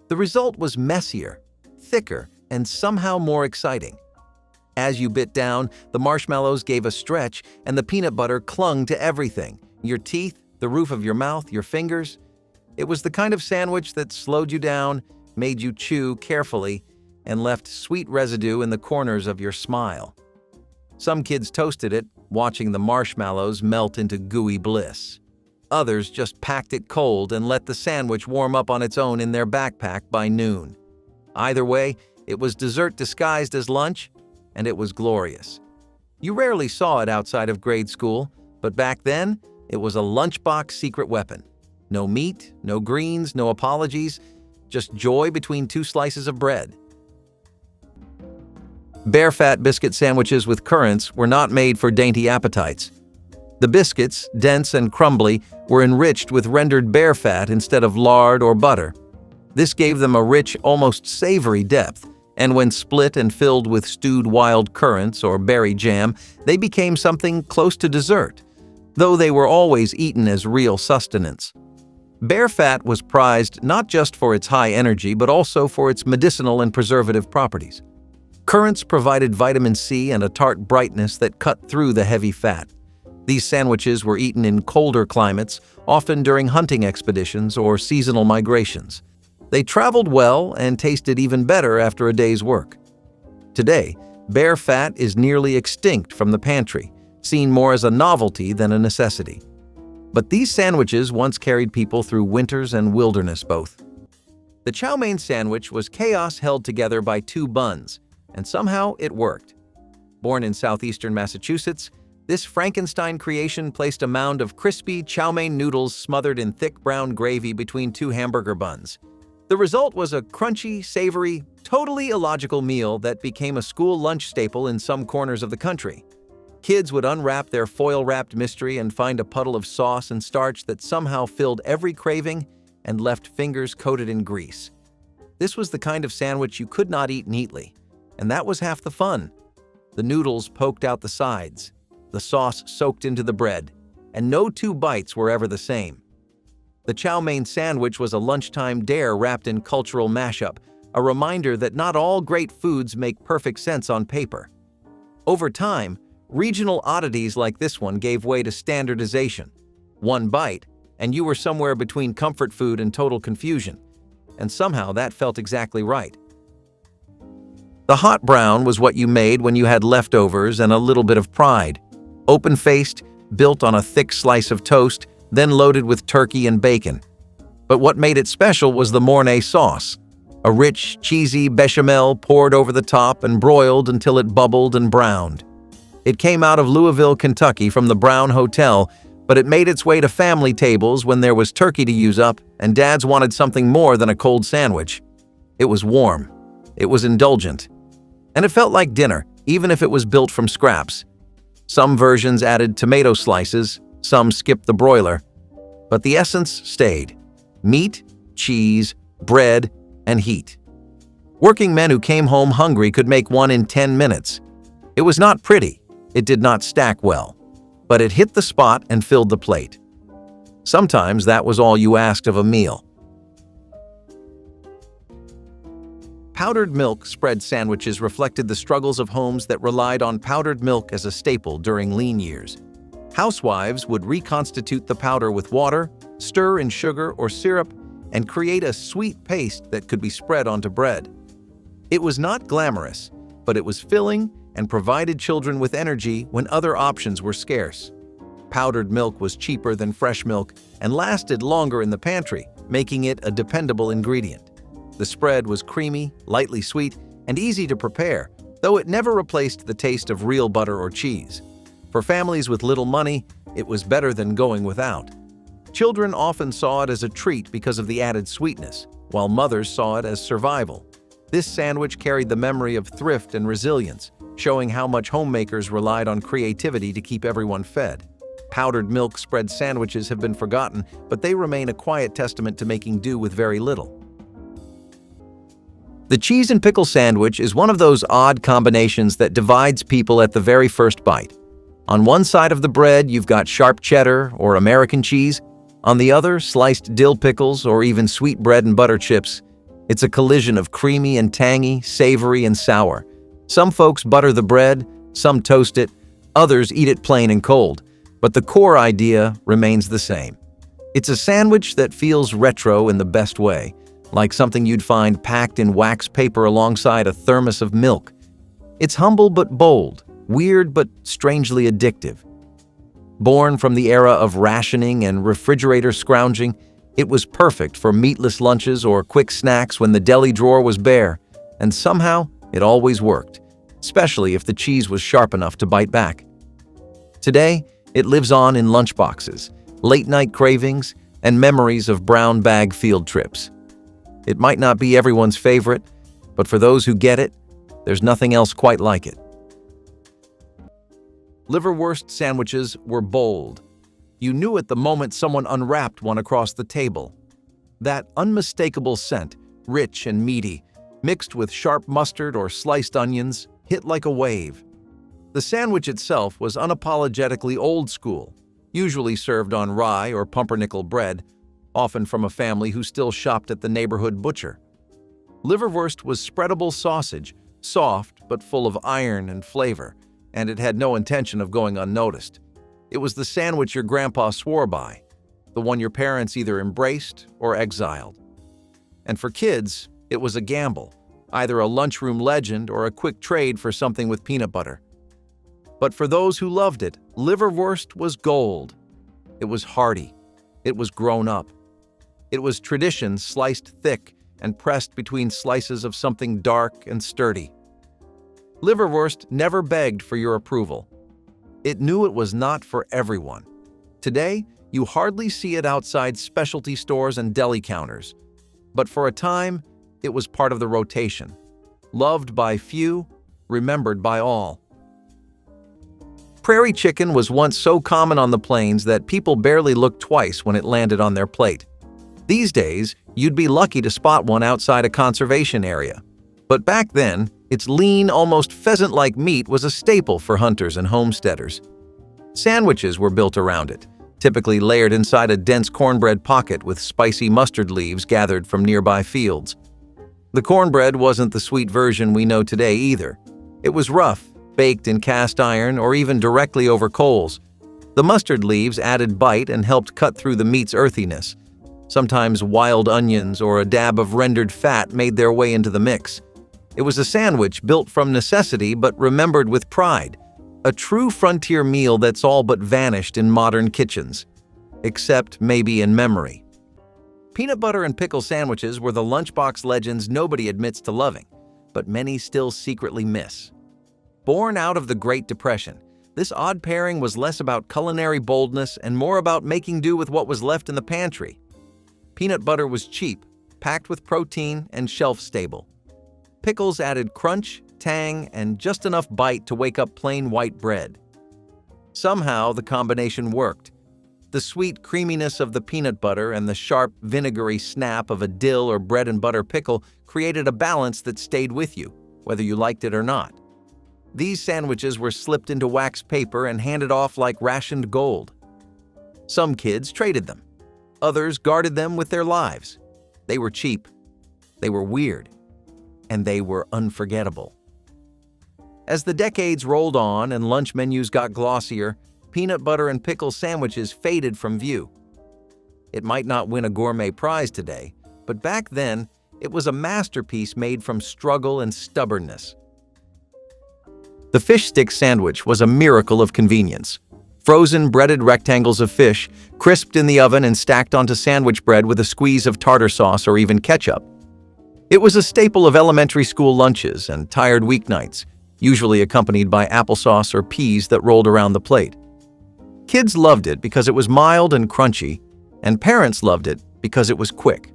The result was messier, thicker, and somehow more exciting. As you bit down, the marshmallows gave a stretch, and the peanut butter clung to everything: your teeth, the roof of your mouth, your fingers. It was the kind of sandwich that slowed you down, made you chew carefully, and left sweet residue in the corners of your smile. Some kids toasted it, watching the marshmallows melt into gooey bliss. Others just packed it cold and let the sandwich warm up on its own in their backpack by noon. Either way, it was dessert disguised as lunch, and it was glorious. You rarely saw it outside of grade school, but back then, it was a lunchbox secret weapon. No meat, no greens, no apologies, just joy between two slices of bread. Bear-fat biscuit sandwiches with currants were not made for dainty appetites. The biscuits, dense and crumbly, were enriched with rendered bear fat instead of lard or butter. This gave them a rich, almost savory depth, and when split and filled with stewed wild currants or berry jam, they became something close to dessert, though they were always eaten as real sustenance. Bear fat was prized not just for its high energy, but also for its medicinal and preservative properties. Currants provided vitamin C and a tart brightness that cut through the heavy fat. These sandwiches were eaten in colder climates, often during hunting expeditions or seasonal migrations. They traveled well and tasted even better after a day's work. Today, bear fat is nearly extinct from the pantry, seen more as a novelty than a necessity. But these sandwiches once carried people through winters and wilderness both. The chow mein sandwich was chaos held together by two buns, and somehow it worked. Born in southeastern Massachusetts, this Frankenstein creation placed a mound of crispy chow mein noodles smothered in thick brown gravy between two hamburger buns. The result was a crunchy, savory, totally illogical meal that became a school lunch staple in some corners of the country. Kids would unwrap their foil-wrapped mystery and find a puddle of sauce and starch that somehow filled every craving and left fingers coated in grease. This was the kind of sandwich you could not eat neatly, and that was half the fun. The noodles poked out the sides, the sauce soaked into the bread, and no two bites were ever the same. The chow mein sandwich was a lunchtime dare wrapped in cultural mashup, a reminder that not all great foods make perfect sense on paper. Over time, regional oddities like this one gave way to standardization. One bite, and you were somewhere between comfort food and total confusion, and somehow that felt exactly right. The hot brown was what you made when you had leftovers and a little bit of pride. Open-faced, built on a thick slice of toast, then loaded with turkey and bacon. But what made it special was the Mornay sauce, a rich, cheesy bechamel poured over the top and broiled until it bubbled and browned. It came out of Louisville, Kentucky from the Brown Hotel, but it made its way to family tables when there was turkey to use up and dads wanted something more than a cold sandwich. It was warm. It was indulgent. And it felt like dinner, even if it was built from scraps. Some versions added tomato slices, some skipped the broiler. But the essence stayed: meat, cheese, bread, and heat. Working men who came home hungry could make one in 10 minutes. It was not pretty, it did not stack well, but it hit the spot and filled the plate. Sometimes that was all you asked of a meal. Powdered milk spread sandwiches reflected the struggles of homes that relied on powdered milk as a staple during lean years. Housewives would reconstitute the powder with water, stir in sugar or syrup, and create a sweet paste that could be spread onto bread. It was not glamorous, but it was filling and provided children with energy when other options were scarce. Powdered milk was cheaper than fresh milk and lasted longer in the pantry, making it a dependable ingredient. The spread was creamy, lightly sweet, and easy to prepare, though it never replaced the taste of real butter or cheese. For families with little money, it was better than going without. Children often saw it as a treat because of the added sweetness, while mothers saw it as survival. This sandwich carried the memory of thrift and resilience, showing how much homemakers relied on creativity to keep everyone fed. Powdered milk spread sandwiches have been forgotten, but they remain a quiet testament to making do with very little. The cheese and pickle sandwich is one of those odd combinations that divides people at the very first bite. On one side of the bread, you've got sharp cheddar or American cheese. On the other, sliced dill pickles or even sweet bread and butter chips. It's a collision of creamy and tangy, savory and sour. Some folks butter the bread, some toast it, others eat it plain and cold. But the core idea remains the same. It's a sandwich that feels retro in the best way, like something you'd find packed in wax paper alongside a thermos of milk. It's humble but bold, weird but strangely addictive. Born from the era of rationing and refrigerator scrounging, it was perfect for meatless lunches or quick snacks when the deli drawer was bare, and somehow it always worked, especially if the cheese was sharp enough to bite back. Today, it lives on in lunchboxes, late-night cravings, and memories of brown bag field trips. It might not be everyone's favorite, but for those who get it, there's nothing else quite like it. Liverwurst sandwiches were bold. You knew it the moment someone unwrapped one across the table. That unmistakable scent, rich and meaty, mixed with sharp mustard or sliced onions, hit like a wave. The sandwich itself was unapologetically old school, usually served on rye or pumpernickel bread, often from a family who still shopped at the neighborhood butcher. Liverwurst was spreadable sausage, soft but full of iron and flavor, and it had no intention of going unnoticed. It was the sandwich your grandpa swore by, the one your parents either embraced or exiled. And for kids, it was a gamble, either a lunchroom legend or a quick trade for something with peanut butter. But for those who loved it, liverwurst was gold. It was hearty. It was grown up. It was tradition sliced thick and pressed between slices of something dark and sturdy. Liverwurst never begged for your approval. It knew it was not for everyone. Today, you hardly see it outside specialty stores and deli counters. But for a time, it was part of the rotation. Loved by few, remembered by all. Prairie chicken was once so common on the plains that people barely looked twice when it landed on their plate. These days, you'd be lucky to spot one outside a conservation area. But back then, its lean, almost pheasant-like meat was a staple for hunters and homesteaders. Sandwiches were built around it, typically layered inside a dense cornbread pocket with spicy mustard leaves gathered from nearby fields. The cornbread wasn't the sweet version we know today either. It was rough, baked in cast iron or even directly over coals. The mustard leaves added bite and helped cut through the meat's earthiness. Sometimes wild onions or a dab of rendered fat made their way into the mix. It was a sandwich built from necessity but remembered with pride. A true frontier meal that's all but vanished in modern kitchens. Except maybe in memory. Peanut butter and pickle sandwiches were the lunchbox legends nobody admits to loving, but many still secretly miss. Born out of the Great Depression, this odd pairing was less about culinary boldness and more about making do with what was left in the pantry. Peanut butter was cheap, packed with protein and shelf-stable. Pickles added crunch, tang, and just enough bite to wake up plain white bread. Somehow, the combination worked. The sweet creaminess of the peanut butter and the sharp, vinegary snap of a dill or bread and butter pickle created a balance that stayed with you, whether you liked it or not. These sandwiches were slipped into wax paper and handed off like rationed gold. Some kids traded them. Others guarded them with their lives. They were cheap. They were weird. And they were unforgettable. As the decades rolled on and lunch menus got glossier, peanut butter and pickle sandwiches faded from view. It might not win a gourmet prize today, but back then, it was a masterpiece made from struggle and stubbornness. The fish stick sandwich was a miracle of convenience. Frozen breaded rectangles of fish, crisped in the oven and stacked onto sandwich bread with a squeeze of tartar sauce or even ketchup. It was a staple of elementary school lunches and tired weeknights, usually accompanied by applesauce or peas that rolled around the plate. Kids loved it because it was mild and crunchy, and parents loved it because it was quick.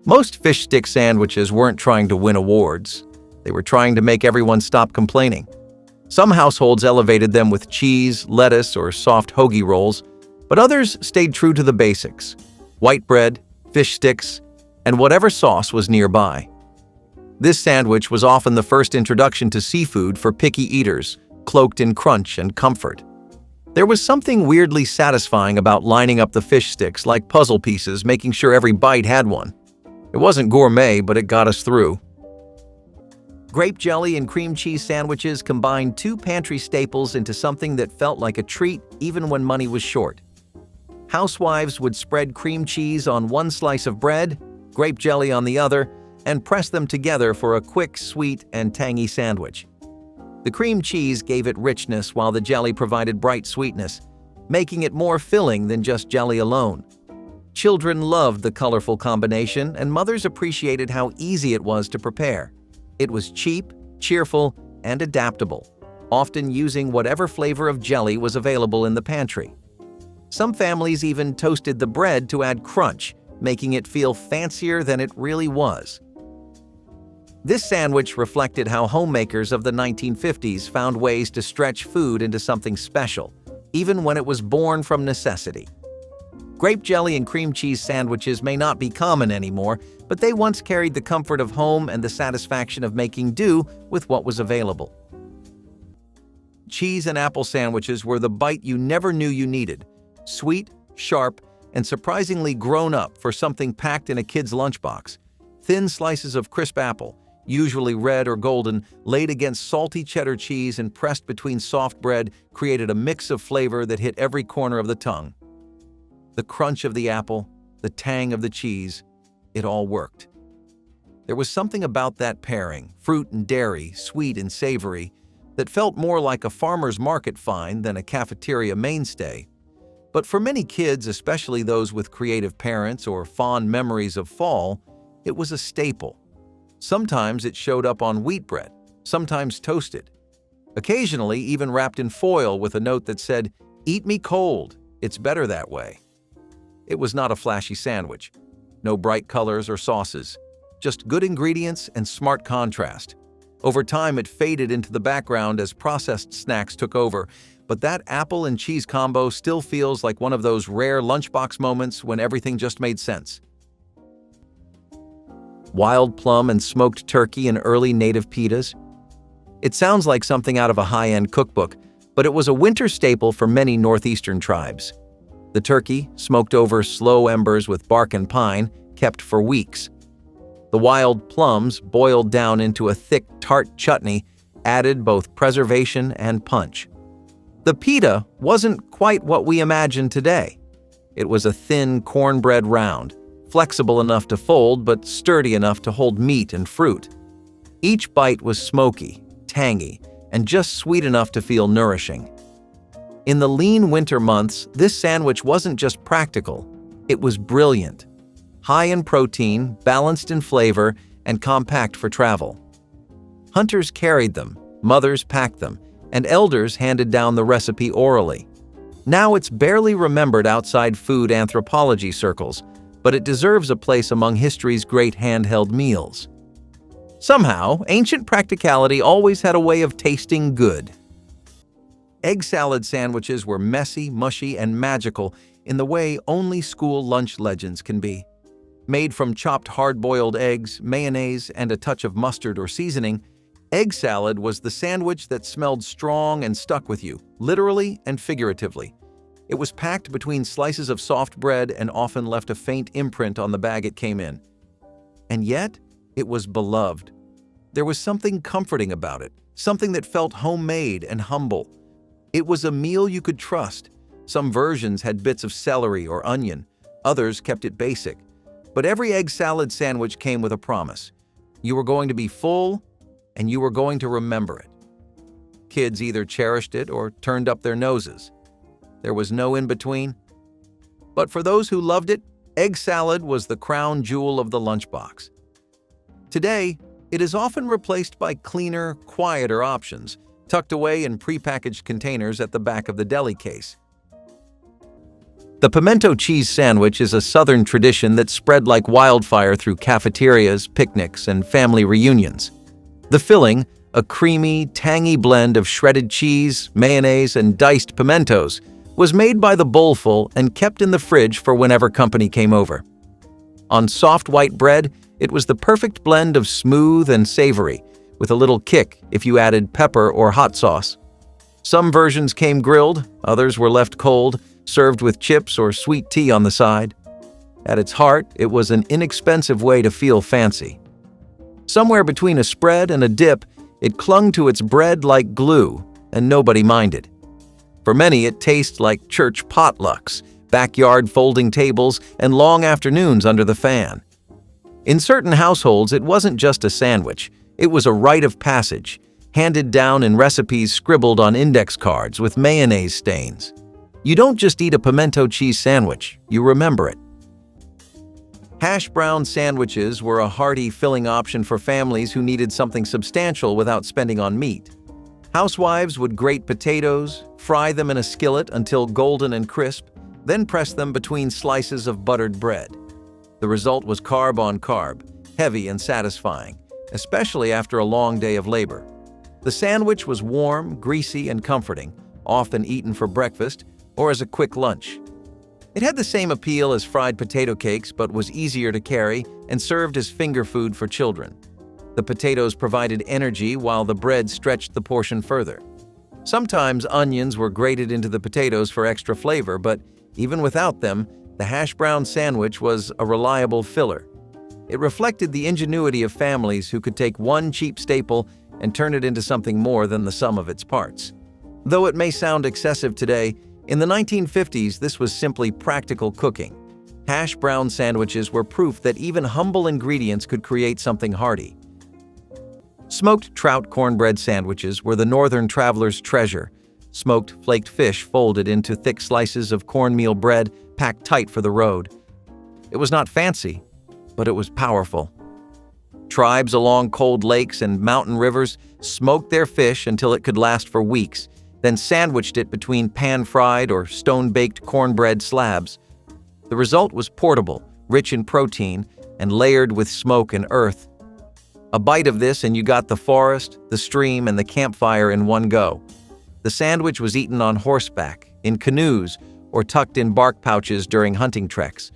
Most fish stick sandwiches weren't trying to win awards. They were trying to make everyone stop complaining. Some households elevated them with cheese, lettuce, or soft hoagie rolls, but others stayed true to the basics: white bread, fish sticks, and whatever sauce was nearby. This sandwich was often the first introduction to seafood for picky eaters, cloaked in crunch and comfort. There was something weirdly satisfying about lining up the fish sticks like puzzle pieces, making sure every bite had one. It wasn't gourmet, but it got us through. Grape jelly and cream cheese sandwiches combined two pantry staples into something that felt like a treat even when money was short. Housewives would spread cream cheese on one slice of bread, grape jelly on the other, and press them together for a quick, sweet, and tangy sandwich. The cream cheese gave it richness while the jelly provided bright sweetness, making it more filling than just jelly alone. Children loved the colorful combination, and mothers appreciated how easy it was to prepare. It was cheap, cheerful, and adaptable, often using whatever flavor of jelly was available in the pantry. Some families even toasted the bread to add crunch, making it feel fancier than it really was. This sandwich reflected how homemakers of the 1950s found ways to stretch food into something special, even when it was born from necessity. Grape jelly and cream cheese sandwiches may not be common anymore, but they once carried the comfort of home and the satisfaction of making do with what was available. Cheese and apple sandwiches were the bite you never knew you needed: sweet, sharp, and surprisingly grown up for something packed in a kid's lunchbox. Thin slices of crisp apple, usually red or golden, laid against salty cheddar cheese and pressed between soft bread, created a mix of flavor that hit every corner of the tongue. The crunch of the apple, the tang of the cheese, it all worked. There was something about that pairing, fruit and dairy, sweet and savory, that felt more like a farmer's market find than a cafeteria mainstay. But for many kids, especially those with creative parents or fond memories of fall, it was a staple. Sometimes it showed up on wheat bread, sometimes toasted. Occasionally even wrapped in foil with a note that said, "Eat me cold, it's better that way." It was not a flashy sandwich. No bright colors or sauces, just good ingredients and smart contrast. Over time, it faded into the background as processed snacks took over, but that apple and cheese combo still feels like one of those rare lunchbox moments when everything just made sense. Wild plum and smoked turkey and early native pitas. It sounds like something out of a high-end cookbook, but it was a winter staple for many northeastern tribes. The turkey, smoked over slow embers with bark and pine, kept for weeks. The wild plums, boiled down into a thick, tart chutney, added both preservation and punch. The pita wasn't quite what we imagine today. It was a thin cornbread round, flexible enough to fold but sturdy enough to hold meat and fruit. Each bite was smoky, tangy, and just sweet enough to feel nourishing. In the lean winter months, this sandwich wasn't just practical, it was brilliant. High in protein, balanced in flavor, and compact for travel. Hunters carried them, mothers packed them, and elders handed down the recipe orally. Now it's barely remembered outside food anthropology circles, but it deserves a place among history's great handheld meals. Somehow, ancient practicality always had a way of tasting good. Egg salad sandwiches were messy, mushy, and magical in the way only school lunch legends can be. Made from chopped hard-boiled eggs, mayonnaise, and a touch of mustard or seasoning, egg salad was the sandwich that smelled strong and stuck with you, literally and figuratively. It was packed between slices of soft bread and often left a faint imprint on the bag it came in. And yet, it was beloved. There was something comforting about it, something that felt homemade and humble. It was a meal you could trust. Some versions had bits of celery or onion, others kept it basic. But every egg salad sandwich came with a promise. You were going to be full, and you were going to remember it. Kids either cherished it or turned up their noses. There was no in-between. But for those who loved it, egg salad was the crown jewel of the lunchbox. Today, it is often replaced by cleaner, quieter options, tucked away in prepackaged containers at the back of the deli case. The pimento cheese sandwich is a Southern tradition that spread like wildfire through cafeterias, picnics, and family reunions. The filling, a creamy, tangy blend of shredded cheese, mayonnaise, and diced pimentos, was made by the bowlful and kept in the fridge for whenever company came over. On soft white bread, it was the perfect blend of smooth and savory, with a little kick if you added pepper or hot sauce. Some versions came grilled, others were left cold, served with chips or sweet tea on the side. At its heart, it was an inexpensive way to feel fancy. Somewhere between a spread and a dip, it clung to its bread like glue, and nobody minded. For many, it tastes like church potlucks, backyard folding tables, and long afternoons under the fan. In certain households, it wasn't just a sandwich, it was a rite of passage, handed down in recipes scribbled on index cards with mayonnaise stains. You don't just eat a pimento cheese sandwich, you remember it. Hash brown sandwiches were a hearty, filling option for families who needed something substantial without spending on meat. Housewives would grate potatoes, fry them in a skillet until golden and crisp, then press them between slices of buttered bread. The result was carb on carb, heavy and satisfying, especially after a long day of labor. The sandwich was warm, greasy, and comforting, often eaten for breakfast or as a quick lunch. It had the same appeal as fried potato cakes but was easier to carry and served as finger food for children. The potatoes provided energy while the bread stretched the portion further. Sometimes onions were grated into the potatoes for extra flavor, but even without them, the hash brown sandwich was a reliable filler. It reflected the ingenuity of families who could take one cheap staple and turn it into something more than the sum of its parts. Though it may sound excessive today, in the 1950s this was simply practical cooking. Hash brown sandwiches were proof that even humble ingredients could create something hearty. Smoked trout cornbread sandwiches were the Northern traveler's treasure. Smoked flaked fish folded into thick slices of cornmeal bread packed tight for the road. It was not fancy, but it was powerful. Tribes along cold lakes and mountain rivers smoked their fish until it could last for weeks, then sandwiched it between pan-fried or stone-baked cornbread slabs. The result was portable, rich in protein, and layered with smoke and earth. A bite of this and you got the forest, the stream, and the campfire in one go. The sandwich was eaten on horseback, in canoes, or tucked in bark pouches during hunting treks.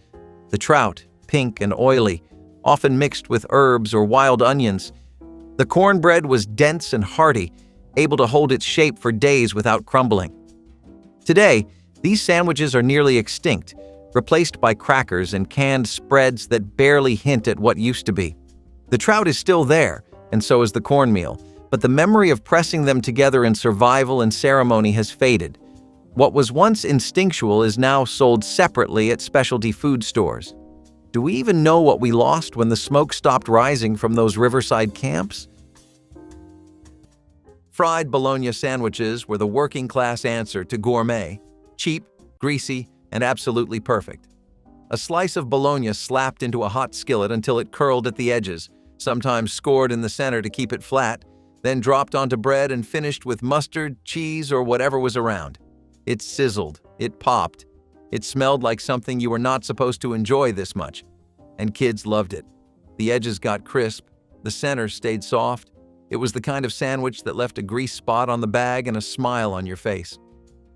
The trout, pink and oily, often mixed with herbs or wild onions. The cornbread was dense and hearty, able to hold its shape for days without crumbling. Today, these sandwiches are nearly extinct, replaced by crackers and canned spreads that barely hint at what used to be. The trout is still there, and so is the cornmeal, but the memory of pressing them together in survival and ceremony has faded. What was once instinctual is now sold separately at specialty food stores. Do we even know what we lost when the smoke stopped rising from those riverside camps? Fried bologna sandwiches were the working-class answer to gourmet, cheap, greasy, and absolutely perfect. A slice of bologna slapped into a hot skillet until it curled at the edges, sometimes scored in the center to keep it flat, then dropped onto bread and finished with mustard, cheese, or whatever was around. It sizzled, it popped, it smelled like something you were not supposed to enjoy this much, and kids loved it. The edges got crisp, the center stayed soft. It was the kind of sandwich that left a grease spot on the bag and a smile on your face.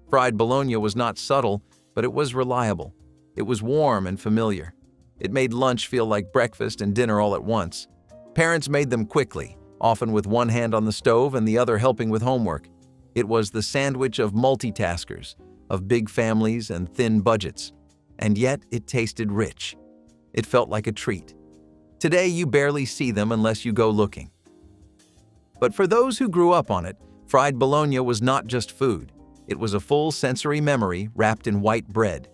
Fried bologna was not subtle, but it was reliable. It was warm and familiar. It made lunch feel like breakfast and dinner all at once. Parents made them quickly, often with one hand on the stove and the other helping with homework. It was the sandwich of multitaskers, of big families and thin budgets. And yet it tasted rich. It felt like a treat. Today you barely see them unless you go looking. But for those who grew up on it, fried bologna was not just food. It was a full sensory memory wrapped in white bread.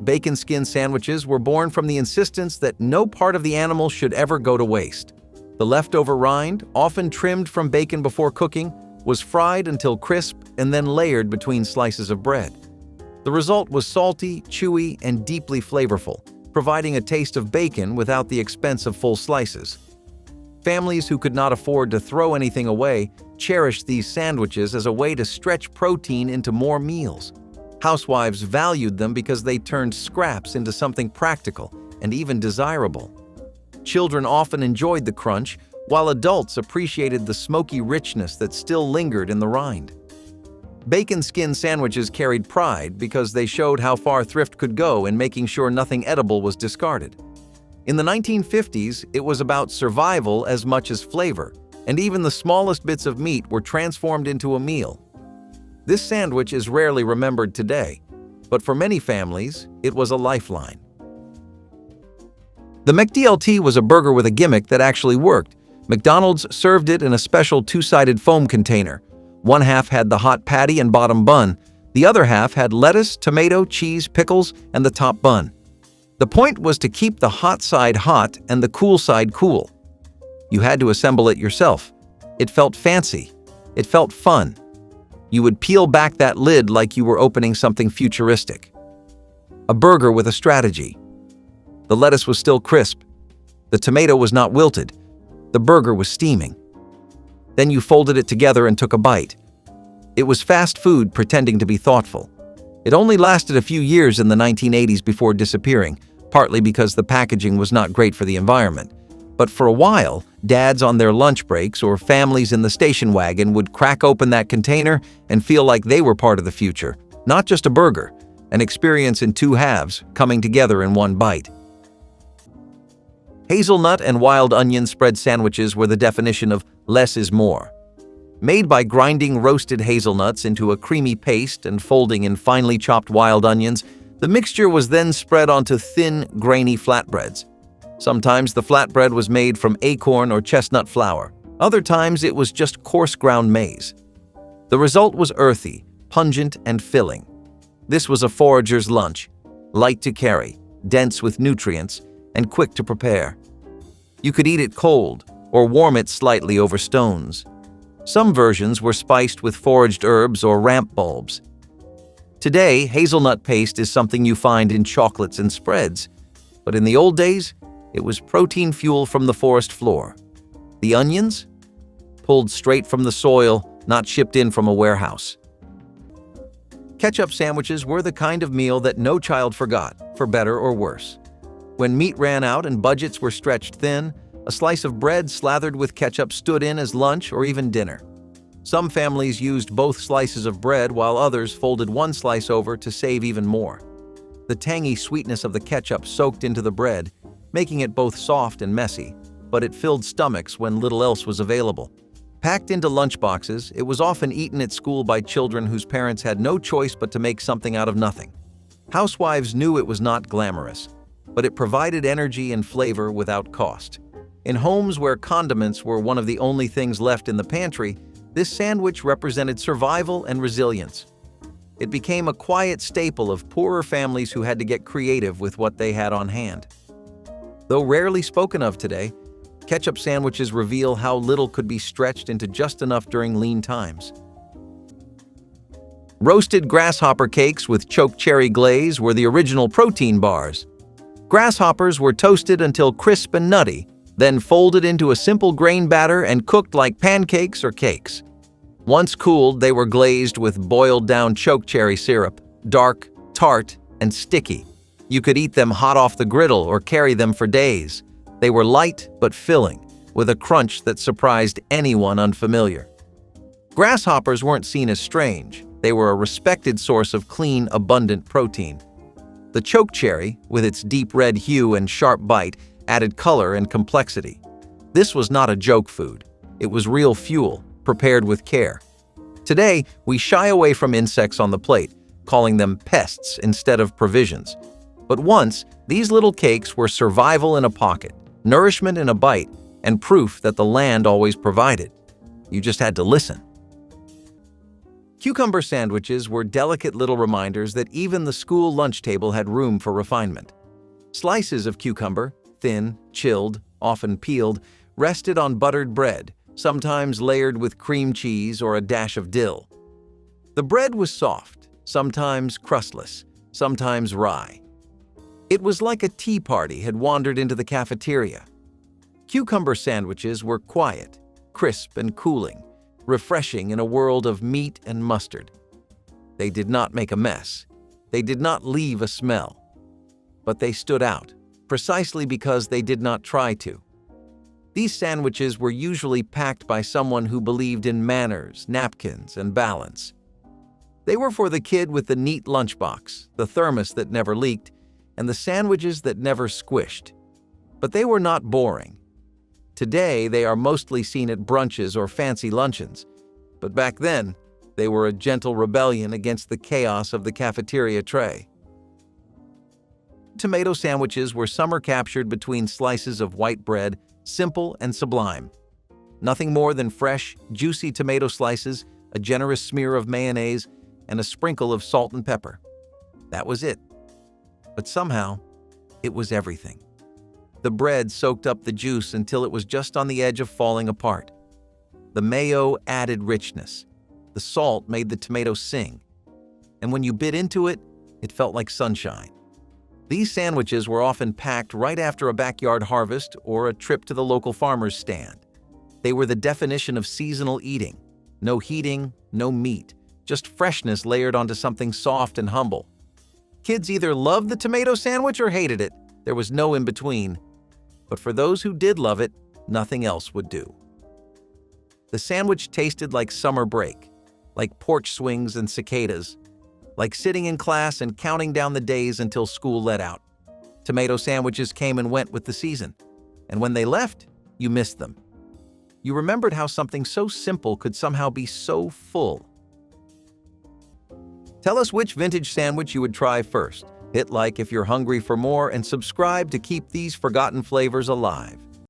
Bacon skin sandwiches were born from the insistence that no part of the animal should ever go to waste. The leftover rind, often trimmed from bacon before cooking, was fried until crisp and then layered between slices of bread. The result was salty, chewy, and deeply flavorful, providing a taste of bacon without the expense of full slices. Families who could not afford to throw anything away cherished these sandwiches as a way to stretch protein into more meals. Housewives valued them because they turned scraps into something practical and even desirable. Children often enjoyed the crunch, while adults appreciated the smoky richness that still lingered in the rind. Bacon skin sandwiches carried pride because they showed how far thrift could go in making sure nothing edible was discarded. In the 1950s, it was about survival as much as flavor, and even the smallest bits of meat were transformed into a meal. This sandwich is rarely remembered today, but for many families, it was a lifeline. The McDLT was a burger with a gimmick that actually worked. McDonald's served it in a special two-sided foam container. One half had the hot patty and bottom bun. The other half had lettuce, tomato, cheese, pickles, and the top bun. The point was to keep the hot side hot and the cool side cool. You had to assemble it yourself. It felt fancy. It felt fun. You would peel back that lid like you were opening something futuristic. A burger with a strategy. The lettuce was still crisp. The tomato was not wilted. The burger was steaming. Then you folded it together and took a bite. It was fast food pretending to be thoughtful. It only lasted a few years in the 1980s before disappearing, partly because the packaging was not great for the environment. But for a while, dads on their lunch breaks or families in the station wagon would crack open that container and feel like they were part of the future, not just a burger, an experience in two halves coming together in one bite. Hazelnut and wild onion spread sandwiches were the definition of less is more. Made by grinding roasted hazelnuts into a creamy paste and folding in finely chopped wild onions, the mixture was then spread onto thin, grainy flatbreads. Sometimes the flatbread was made from acorn or chestnut flour. Other times it was just coarse ground maize. The result was earthy, pungent, and filling. This was a forager's lunch, light to carry, dense with nutrients, and quick to prepare. You could eat it cold or warm it slightly over stones. Some versions were spiced with foraged herbs or ramp bulbs. Today, hazelnut paste is something you find in chocolates and spreads, but in the old days, it was protein fuel from the forest floor. The onions? Pulled straight from the soil, not shipped in from a warehouse. Ketchup sandwiches were the kind of meal that no child forgot, for better or worse. When meat ran out and budgets were stretched thin, a slice of bread slathered with ketchup stood in as lunch or even dinner. Some families used both slices of bread while others folded one slice over to save even more. The tangy sweetness of the ketchup soaked into the bread, making it both soft and messy, but it filled stomachs when little else was available. Packed into lunchboxes, it was often eaten at school by children whose parents had no choice but to make something out of nothing. Housewives knew it was not glamorous, but it provided energy and flavor without cost. In homes where condiments were one of the only things left in the pantry, this sandwich represented survival and resilience. It became a quiet staple of poorer families who had to get creative with what they had on hand. Though rarely spoken of today, ketchup sandwiches reveal how little could be stretched into just enough during lean times. Roasted grasshopper cakes with choke cherry glaze were the original protein bars. Grasshoppers were toasted until crisp and nutty, then folded into a simple grain batter and cooked like pancakes or cakes. Once cooled, they were glazed with boiled-down choke cherry syrup, dark, tart, and sticky. You could eat them hot off the griddle or carry them for days. They were light but filling, with a crunch that surprised anyone unfamiliar. Grasshoppers weren't seen as strange. They were a respected source of clean, abundant protein. The choke cherry, with its deep red hue and sharp bite, added color and complexity. This was not a joke food. It was real fuel, prepared with care. Today, we shy away from insects on the plate, calling them pests instead of provisions. But once, these little cakes were survival in a pocket, nourishment in a bite, and proof that the land always provided. You just had to listen. Cucumber sandwiches were delicate little reminders that even the school lunch table had room for refinement. Slices of cucumber, thin, chilled, often peeled, rested on buttered bread, sometimes layered with cream cheese or a dash of dill. The bread was soft, sometimes crustless, sometimes rye. It was like a tea party had wandered into the cafeteria. Cucumber sandwiches were quiet, crisp and cooling, refreshing in a world of meat and mustard. They did not make a mess. They did not leave a smell. But they stood out, precisely because they did not try to. These sandwiches were usually packed by someone who believed in manners, napkins, and balance. They were for the kid with the neat lunchbox, the thermos that never leaked, and the sandwiches that never squished. But they were not boring. Today, they are mostly seen at brunches or fancy luncheons, but back then, they were a gentle rebellion against the chaos of the cafeteria tray. Tomato sandwiches were summer captured between slices of white bread, simple and sublime. Nothing more than fresh, juicy tomato slices, a generous smear of mayonnaise, and a sprinkle of salt and pepper. That was it. But somehow, it was everything. The bread soaked up the juice until it was just on the edge of falling apart. The mayo added richness. The salt made the tomato sing. And when you bit into it, it felt like sunshine. These sandwiches were often packed right after a backyard harvest or a trip to the local farmer's stand. They were the definition of seasonal eating. No heating, no meat, just freshness layered onto something soft and humble. Kids either loved the tomato sandwich or hated it. There was no in between. But for those who did love it, nothing else would do. The sandwich tasted like summer break, like porch swings and cicadas, like sitting in class and counting down the days until school let out. Tomato sandwiches came and went with the season, and when they left, you missed them. You remembered how something so simple could somehow be so full. Tell us which vintage sandwich you would try first. Hit like if you're hungry for more and subscribe to keep these forgotten flavors alive.